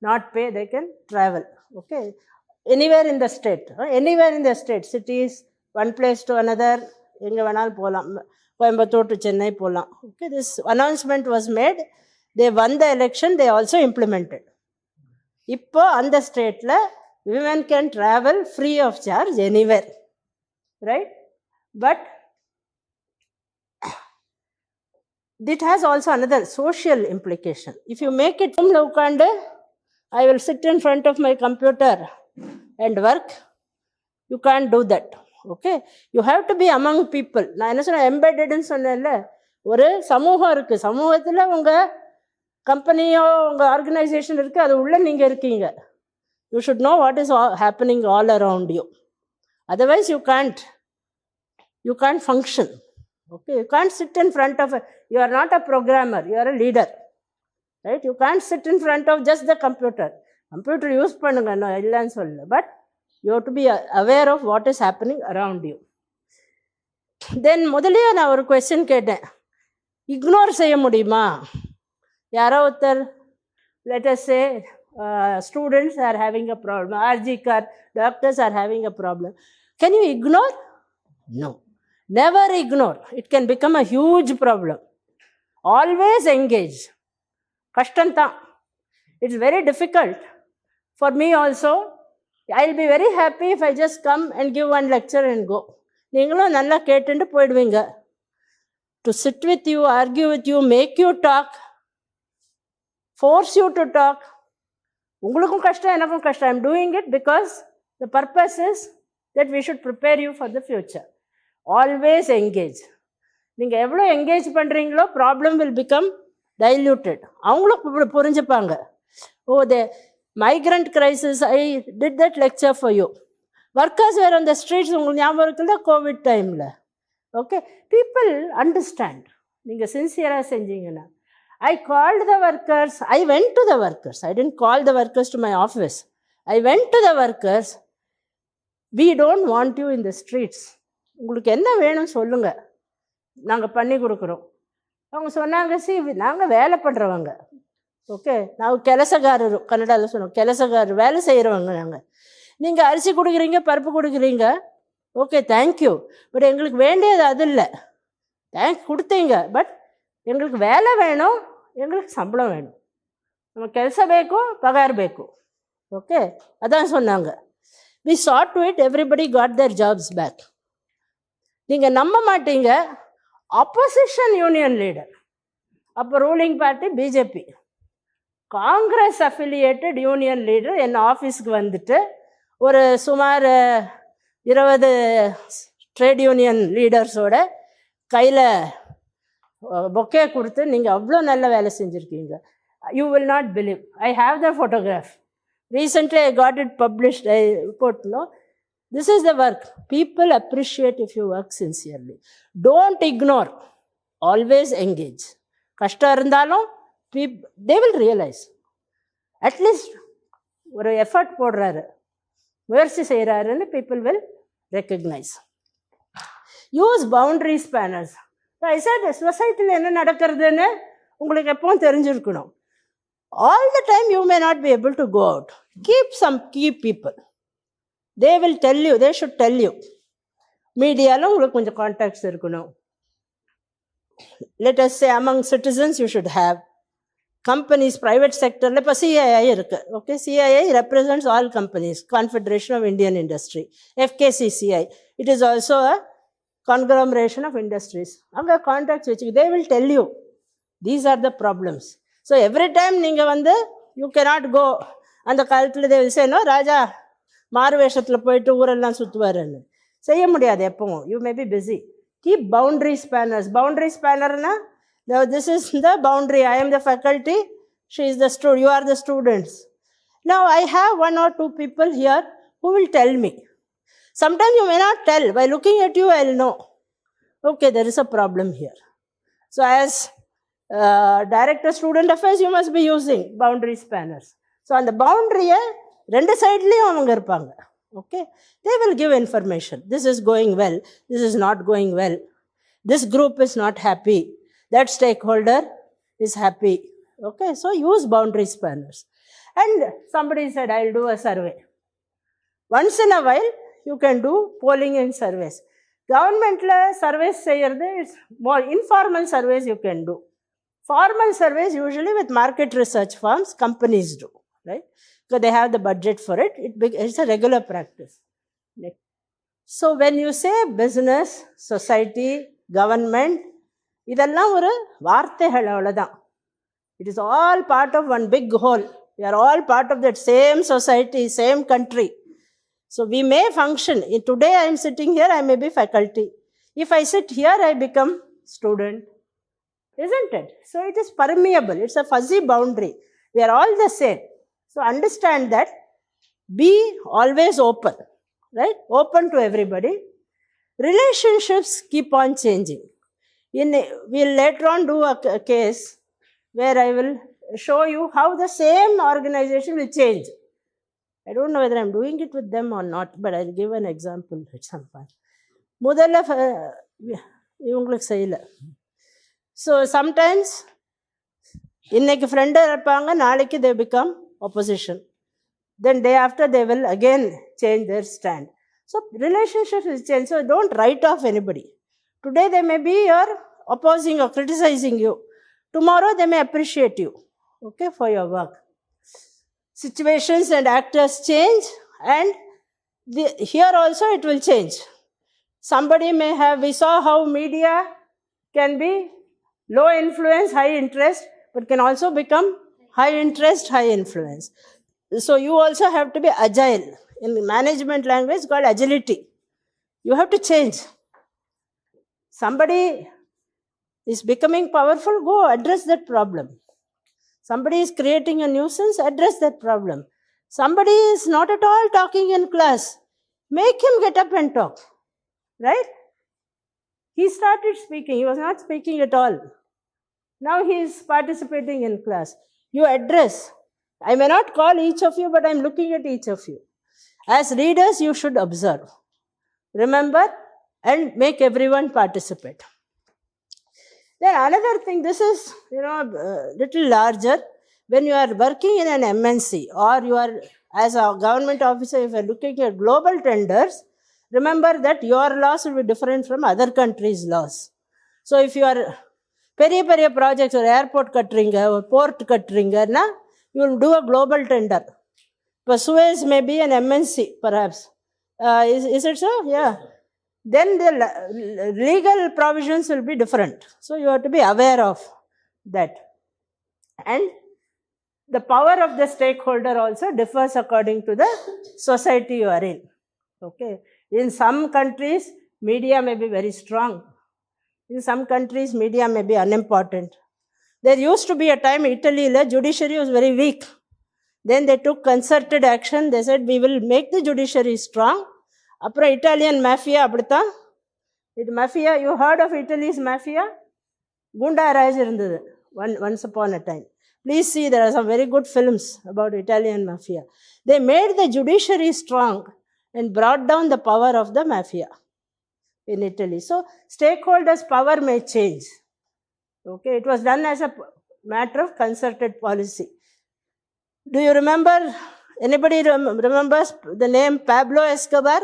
not pay, they can travel. Okay, anywhere in the state, cities, one place to another, எங்கே வேணாலும் போகலாம். கோயம்புத்தூர் டு சென்னை போகலாம். Okay, this announcement was made. They won the election, they also implemented. இப்போ அந்த ஸ்டேட்டில் women can travel free of charge anywhere, right? But it has also another social implication. If you make it ukande, I will sit in front of my computer and work, you can't do that. Okay, you have to be among people. நான் என்ன சொன்ன, embedded ன்னு சொன்னேன்ல, ஒரு சமூகம் இருக்கு, சமூகத்தில் உங்கள் கம்பெனியோ உங்கள் ஆர்கனைசேஷன் இருக்குது, அது உள்ள நீங்கள் இருக்கீங்க. You should know what is happening all around you. Otherwise you can't function. Okay, you can't sit in front of you are not a programmer, you are a leader, right? You can't sit in front of just the computer use பண்ணுங்க, no இல்லைன்னு சொல்லல, but you have to be aware of what is happening around you. Then முதல்ல நான் ஒரு question கேட்டேன், ignore செய்ய முடியுமா? யாரோ ஒருத்தர், let us say students are having a problem, RG-Kar doctors are having a problem, can you ignore? No, never ignore. It can become a huge problem. Always engage. Kashtanta. It's very difficult for me also. I'll be very happy if I just come and give one lecture and go. நீங்களும் நல்லா கேட்டுட்டு போயிடுவீங்க. To sit with you, argue with you, make you talk, force you to talk. உங்களுக்கும் கஷ்டம், எனக்கும் கஷ்டம். I'm doing it because the purpose is that we should prepare you for the future. Always engage. நீங்கள் எவ்வளோ engage பண்ணுறீங்களோ problem will become diluted. அவங்களும் புரிஞ்சுப்பாங்க. Oh, the migrant crisis, I did that lecture for you. Workers were on the streets, உங்களுக்கு ஞாபகம் இருக்குல்ல Covid டைமில். Okay, people understand. நீங்கள் சின்சியராக செஞ்சீங்கன்னா. I called the workers, I went to the workers. I didn't call the workers to my office. I went to the workers. We don't want you in the streets. உங்களுக்கு என்ன வேணும் சொல்லுங்கள், நாங்கள் பண்ணி கொடுக்குறோம். அவங்க சொன்னாங்க, நாங்கள் வேலை பண்ணுறவங்க. ஓகே, ನಾವು ಕೆಲಸಗಾರರು, ಕನ್ನಡದಲ್ಲಿ சொன்னோம் ಕೆಲಸಗಾರರು, வேலை செய்கிறவங்க நாங்கள். நீங்கள் அரிசி கொடுக்குறீங்க, பருப்பு கொடுக்குறீங்க, ஓகே தேங்க்யூ. பட் எங்களுக்கு வேண்டியது அது இல்லை. கொடுத்தீங்க, பட் எங்களுக்கு வேலை வேணும், எங்களுக்கு சம்பளம் வேணும், நம்ம ಕೆಲಸ ಬೇಕು, ಪಗಾರ ಬೇಕು. ஓகே, அதான் சொன்னாங்க. We sat to it, everybody got their jobs back. நீங்கள் நம்ப மாட்டீங்க, ஆப்போசிஷன் யூனியன் லீடர், அப்போ ruling party BJP, Congress affiliated union leader என் ஆஃபீஸ்க்கு வந்துட்டு ஒரு சுமார் 20 ட்ரேட் யூனியன் லீடர்ஸோட கையில் பொக்கே கொடுத்து, நீங்கள் அவ்வளோ நல்ல வேலை செஞ்சுருக்கீங்க. You will not believe, I have the photograph. Recently I got it published, I report. No, this is the work. People appreciate if you work sincerely. Don't ignore, always engage. கஷ்டம் இருந்தாலும் they will realize. At least ஒரு effort போடுறாரு, முயற்சி செய்கிறாருன்னு people will recognise. Use boundary spanners. I said சொசைட்டியில் என்ன நடக்கிறதுன்னு உங்களுக்கு எப்பவும் தெரிஞ்சிருக்கணும். All the time you may not be able to go out. Keep some key people, they will tell you, they should tell you. மீடியாவில் உங்களுக்கு கொஞ்சம் contacts இருக்கணும். Let us say among citizens you should have. Companies, private செக்டரில் இப்போ CII இருக்குது. Okay, CII represents all companies, confederation of Indian industry, FKCCI. It is also a conglomeration of industries. அங்கே contacts வச்சுக்கு, they will tell you these are the problems. So every time நீங்கள் வந்து you cannot கோ. அந்த காலத்தில் they will say, no, ராஜா மாறு வேஷத்தில் போயிட்டு ஊரெல்லாம் சுற்றுவாருன்னு. செய்ய முடியாது எப்பவும். You may be busy. Keep boundary spanners. Boundary ஸ்பேனர்னா, now this is the boundary. I am the faculty, she is the student, you are the students. Now I have 1 or 2 people here who will tell me. Sometimes you may not tell. By looking at you, I will know, okay, there is a problem here. So as director student affairs, you must be using boundary spanners. So on the boundary, ரெண்டு சைட்லேயும் அவங்க இருப்பாங்க. Okay, they will give information. This is going well, this is not going well, this group is not happy, that stakeholder is happy. Okay, so use boundary spanners. And somebody said, I'll do a survey. Once in a while, you can do polling and surveys. Government surveys செய்யறது, it's more informal surveys you can do. Formal surveys usually with market research firms, companies do, right? Because they have the budget for it. It's a regular practice. So when you say business, society, government, இதெல்லாம் ஒரு வார்த்தைகள், அவ்வளோதான். It is all part of one big whole. We are all part of that same society, same country. So we may function. Today I am sitting here, I may be faculty. If I sit here, I become student. Isn't it? So it is permeable. It's a fuzzy boundary. We are all the same. So understand that. Be always open, right? Open to everybody. Relationships keep on changing. We'll later on do a case where I will show you how the same organization will change. I don't know whether I'm doing it with them or not, but I'll give an example at some point. முதல்ல இவங்களுக்கு செய்யல. So sometimes இன்னைக்கு ஃப்ரெண்டாக இருப்பாங்க, நாளைக்கு they become opposition. Then day after they will again change their stand. So relationships will change. So don't write off anybody. Today they may be opposing or criticizing you. Tomorrow they may appreciate you, okay, for your work. Situations and actors change, and here also it will change. Somebody may have, we saw how media can be low influence, high interest, but can also become high interest, high influence. So you also have to be agile. In management language called agility. You have to change. Somebody is becoming powerful, go address that problem. Somebody is creating a nuisance, address that problem. Somebody is not at all talking in class. Make him get up and talk, right? He started speaking. He was not speaking at all. Now he is participating in class. You address. I may not call each of you, but I am looking at each of you. As leaders, you should observe, remember, and make everyone participate. Then another thing, this is, little larger. When you are working in an MNC or you are as a government officer, if you are looking at global tenders, remember that your laws will be different from other countries' laws. So if you are பெரிய projects or airport கட்டுறீங்க or port கட்டுறீங்கன்னா you will do a global tender. But Suez may be an MNC perhaps. Is it so? Yeah. Then the legal provisions will be different. So you have to be aware of that. And the power of the stakeholder also differs according to the society you are in. Okay. In some countries, media may be very strong. In some countries, media may be unimportant. There used to be a time Italy, the judiciary was very weak. Then they took concerted action. They said, we will make the judiciary strong. Apra Italian mafia, mafia, you heard of Italy's mafia? Gunda Raj irundhathu once upon a time. Please see, there are some very good films about Italian mafia. They made the judiciary strong and brought down the power of the mafia in Italy. So, stakeholders' power may change. Okay, it was done as a matter of concerted policy. Do you remember, anybody remembers the name Pablo Escobar?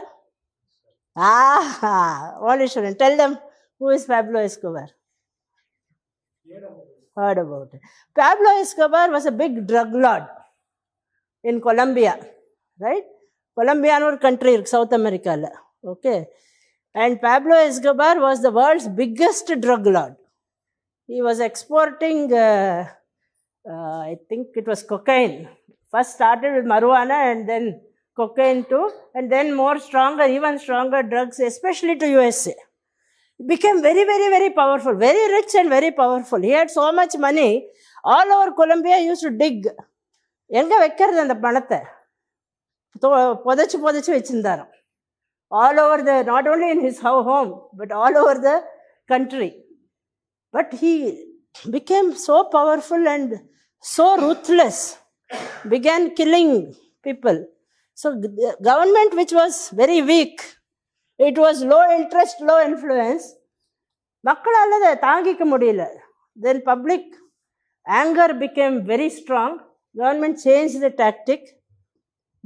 All students, tell them who is Pablo Escobar. Heard about it. Pablo Escobar was a big drug lord in Colombia, right? Colombia is a country in South America. Okay. And Pablo Escobar was the world's biggest drug lord. He was exporting, I think it was cocaine. First started with marijuana and then cocaine too, and then more stronger, even stronger drugs, especially to USA. He became very, very, very powerful, very rich and very powerful. He had so much money, all over Colombia used to dig. எங்க வைக்கிறது அந்த பணத்தை புதைச்சு வச்சிருந்தாராம். All over the, not only in his home, but all over the country. But he became so powerful and so ruthless, began killing people. So the government, which was very weak, it was low interest, low influence, மக்களால் அதை தாங்கிக்க முடியல. Then public anger became very strong. Government changed the tactic.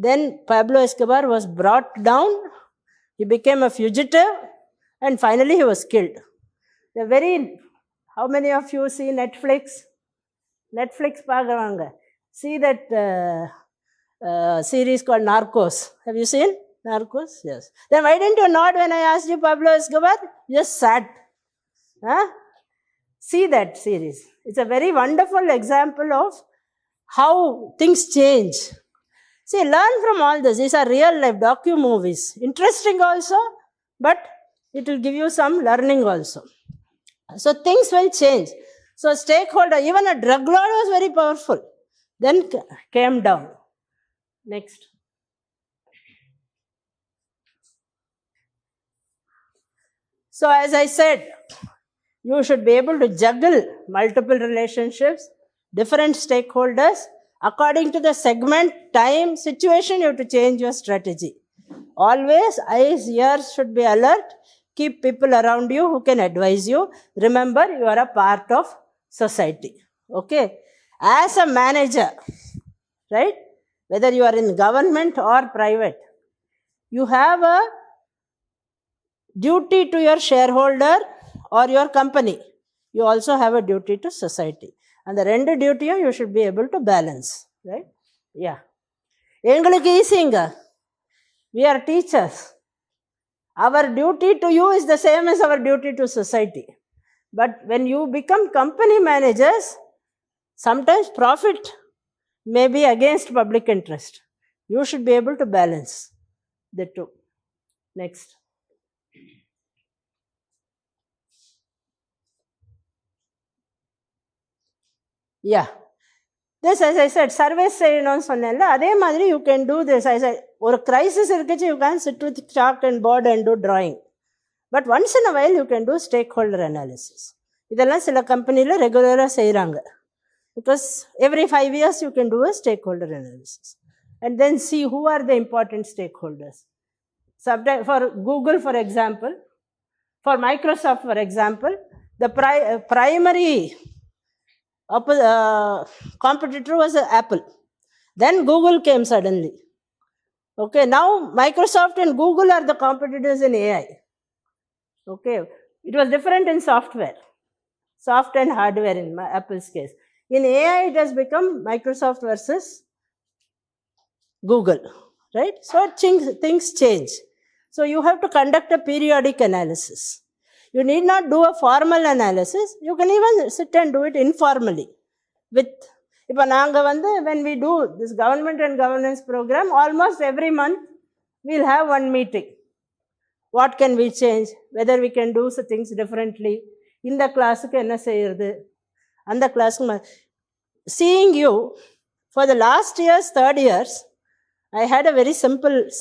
Then Pablo Escobar was brought down. He became a fugitive, and finally he was killed. How many of you see Netflix? Netflix paagravanga. See that series called Narcos. Have you seen Narcos? Yes. Then why didn't you nod when I asked you Pablo Escobar? You just sat. See that series. It's a very wonderful example of how things change. See, learn from all this. These are real life docu-movies. Interesting also, but it will give you some learning also. So things will change. So stakeholder, even a drug lord was very powerful. Then came down. Next. So as I said, you should be able to juggle multiple relationships, different stakeholders. According to the segment, time, situation, you have to change your strategy. Always, eyes, ears should be alert. Keep people around you who can advise you. Remember, you are a part of society. Okay? As a manager, right? Whether you are in government or private, you have a duty to your shareholder or your company. You also have a duty to society. And the rendu duty you should be able to balance, right? Yeah. Engalukku easy-nga. We are teachers. Our duty to you is the same as our duty to society. But when you become company managers, sometimes profit may be against public interest. You should be able to balance the two. Next. Yeah. this, as I said, surveys செய்யணும்னு சொன்னேன்ல, அதே மாதிரி you can do this. ஒரு crisis இருக்குச்சு, you can sit with chalk and board and do drawing. But once in a while you can do stakeholder analysis. இதெல்லாம் சில கம்பெனியில் ரெகுலராக செய்கிறாங்க. Because every 5 years you can do a stakeholder analysis and then see who are the important stakeholders. Sometimes for Google, for example, for Microsoft, for example, the primary competitor was Apple. Then Google came suddenly. Okay, now Microsoft and Google are the competitors in AI. Okay, it was different in software, soft and hardware in Apple's case. In AI, it has become Microsoft versus Google, right? So things change. So you have to conduct a periodic analysis. You need not do a formal analysis. You can even sit and do it informally. இப்போ நாங்கள் when we do this government and governance program, almost every month we'll have one meeting. What can we change? Whether we can do things differently. இந்த கிளாஸுக்கு என்ன செய்யறது, அந்த கிளாஸுக்கு. Seeing you for the last year's 3rd years, I had a very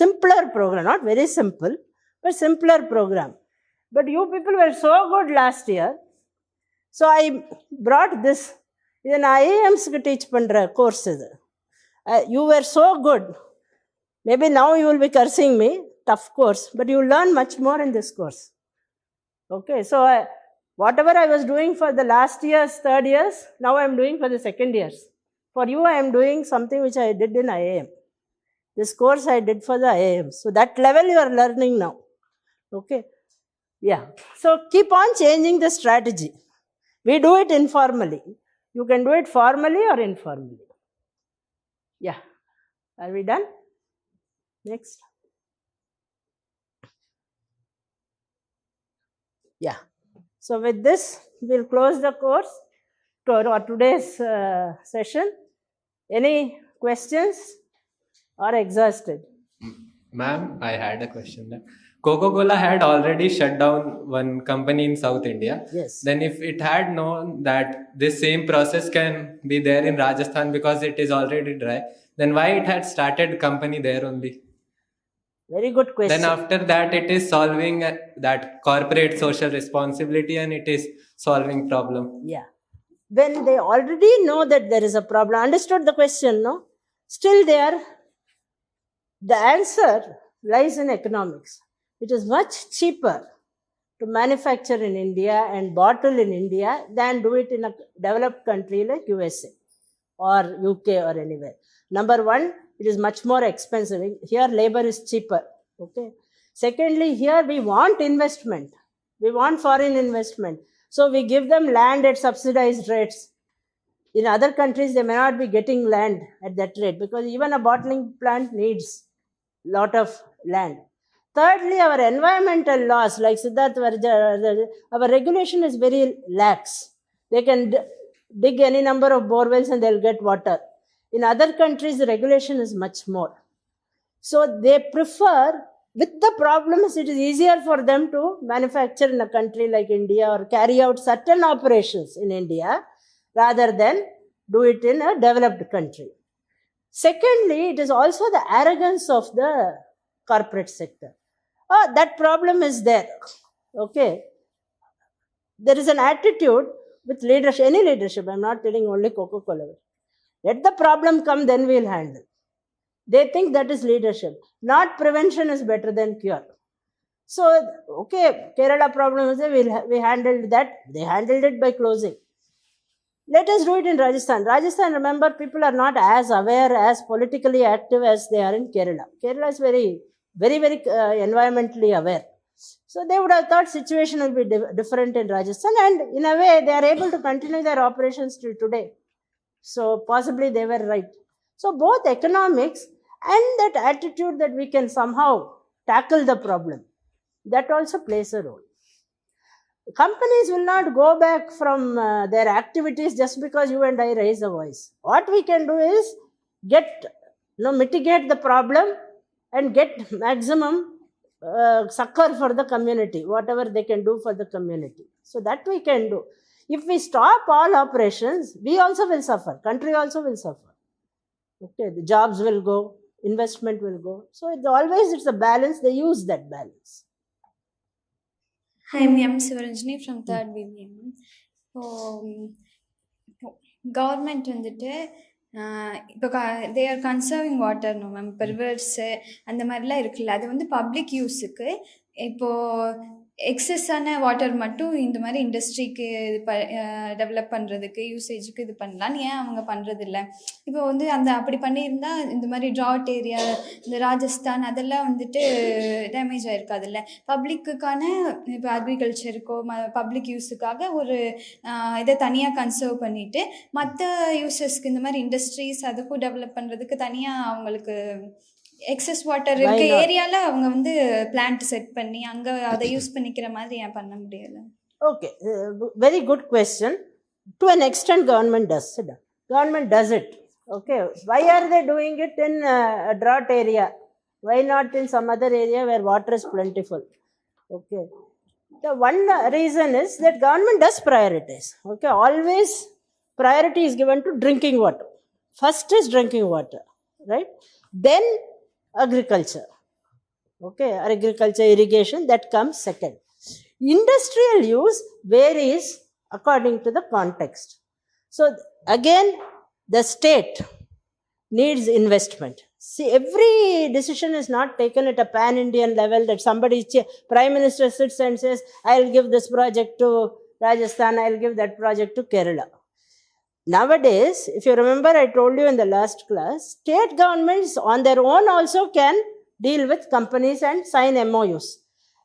simpler program, not very simple, but simpler program. But you people were so good last year, so I brought this. இது நான் ஐஏஎம்ஸுக்கு teach பண்ணுற course இது. You were so good. Maybe now you will be cursing me, tough course, but you will learn much more in this course. Okay, so whatever I was doing for the last year's 3rd years, now I am doing for the 2nd years. For you, I am doing something which I did in IAM. This course I did for the IAM. So that level you are learning now. Okay, yeah. So keep on changing the strategy. We do it informally. You can do it formally or informally. Yeah. Are we done? Next. Yeah. So with this, we'll close the course or today's session. Any questions or exhausted? Ma'am, I had a question. Coca-Cola had already shut down one company in South India. Yes. Then if it had known that this same process can be there in Rajasthan because it is already dry, then why it had started company there only? Very good question. Then after that, it is solving that corporate social responsibility and it is solving problem. Yeah. When they already know that there is a problem, understood the question, no? Still the answer lies in economics. It is much cheaper to manufacture in India and bottle in India than do it in a developed country like USA or UK or anywhere. Number one, it is much more expensive. Here labor is cheaper. Okay. Secondly, here we want investment. We want foreign investment. So we give them land at subsidized rates. In other countries, they may not be getting land at that rate because even a bottling plant needs a lot of land. Thirdly, our environmental laws, like Siddharth Varja, our regulation is very lax. They can dig any number of borewells and they'll get water. In other countries, the regulation is much more. So they prefer, with the problems, it is easier for them to manufacture in a country like India or carry out certain operations in India rather than do it in a developed country. Secondly, it is also the arrogance of the corporate sector. That problem is there. Okay. There is an attitude with leadership, any leadership. I'm not telling only Coca-Cola. Let the problem come, then we'll handle. They think that is leadership. Not prevention is better than cure. So, okay, Kerala problem is there, we handled that. They handled it by closing. Let us do it in Rajasthan. Rajasthan, remember, people are not as aware, as politically active as they are in Kerala. Kerala is very environmentally aware. So they would have thought situation will be different in Rajasthan, and in a way they are able to continue their operations till today. So possibly they were right. So both economics and that attitude that we can somehow tackle the problem, that also plays a role. Companies will not go back from their activities just because you and I raise a voice. What we can do is mitigate the problem and get maximum succor for the community, whatever they can do for the community. So that we can do. If we stop all operations, we also will suffer. Country also will suffer. Okay, the jobs will go, investment will go. So it's a balance. They use that balance. Hi, I'm Sivaranjani from 3rd BBM. So, government வந்துட்டு இப்போ they are conserving water no ma'am இப்போ rivers அந்த மாதிரிலாம் இருக்குல்ல, அது வந்து public யூஸுக்கு. இப்போது எக்ஸஸான water மட்டும் இந்த மாதிரி இண்டஸ்ட்ரிக்கு இது டெவலப் பண்ணுறதுக்கு யூசேஜுக்கு இது பண்ணலான்னு ஏன் அவங்க பண்ணுறதில்ல? இப்போ வந்து அப்படி பண்ணியிருந்தா இந்த மாதிரி ட்ராட் ஏரியா, இந்த ராஜஸ்தான் அதெல்லாம் வந்துட்டு டேமேஜ் ஆகிருக்காதுல்ல. பப்ளிக்குக்கான இப்போ அக்ரிகல்ச்சருக்கோ பப்ளிக் யூஸுக்காக ஒரு இதை தனியாக கன்சர்வ் பண்ணிவிட்டு மற்ற யூசஸ்க்கு இந்த மாதிரி இண்டஸ்ட்ரீஸ் அதுக்கும் டெவலப் பண்ணுறதுக்கு தனியாக அவங்களுக்கு எக்ஸஸ் வாட்டர் இருக்க ஏரியால அவங்க வந்து பிளான்ட் செட் பண்ணி அங்க அதை யூஸ் பண்ணிக்கிற மாதிரி ஏன் பண்ண முடியல? Okay, very good question. To an extent, government does it. Government does it. Okay, why are they doing it in a drought area? Why not in some other area where water is plentiful? Okay, the one reason is that government does prioritize. Okay, always priority is given to drinking water. First is drinking water, right? Then agriculture. Okay, agriculture, irrigation, that comes second. Industrial use varies according to the context. So again, the state needs investment. See, every decision is not taken at a pan-Indian level that somebody, Prime Minister sits and says, I'll give this project to Rajasthan, I'll give that project to Kerala. Nowadays, if you remember, I told you in the last class, state governments on their own also can deal with companies and sign MOUs.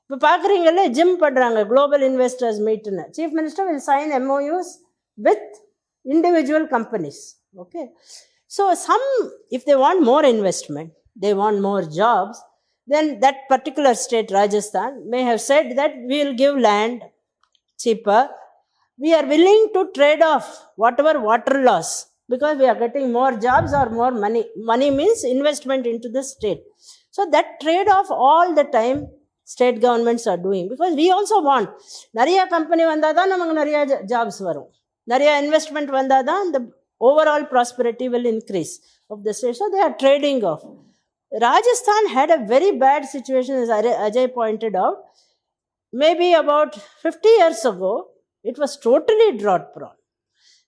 இப்போ பார்க்குறீங்கல்ல, GIM பண்ணுறாங்க, global investors மீட்னு. Chief minister will sign MOUs with individual companies. Okay, so if they want more investment, they want more jobs, then that particular state, Rajasthan, may have said that we will give land cheaper. We are willing to trade off whatever water loss because we are getting more jobs or more money. Money means investment into the state. So that trade off all the time state governments are doing, because we also want nariya company vanda da namakku nariya jobs varum, nariya investment vanda da the overall prosperity will increase of the state. So they are trading off. Rajasthan had a very bad situation, as Ajay pointed out. Maybe about 50 years ago, it was totally drought prone.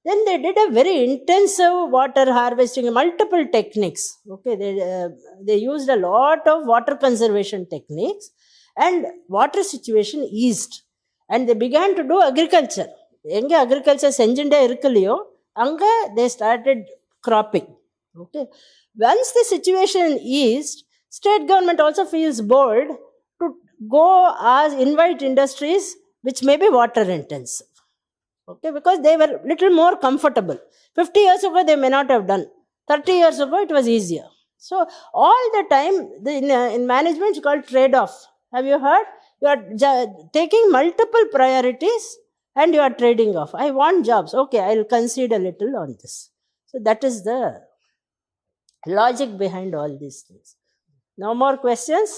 Then they did a very intensive water harvesting, multiple techniques. Okay, they used a lot of water conservation techniques, and water situation eased. And they began to do agriculture. Enga agriculture senjinde irukaliyo, anga they started cropping. Okay, once the situation eased, state government also feels bold to go invite industries which may be water intensive. Okay, because they were little more comfortable. 50 years ago they may not have done. 30 years ago it was easier. So all the time in management it's called trade-off. Have you heard? You are taking multiple priorities and you are trading off. I want jobs. Okay, I will concede a little on this. So that is the logic behind all these things. No more questions?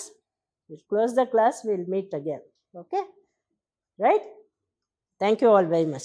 We'll close the class. We'll meet again. Okay? Right? Thank you all very much.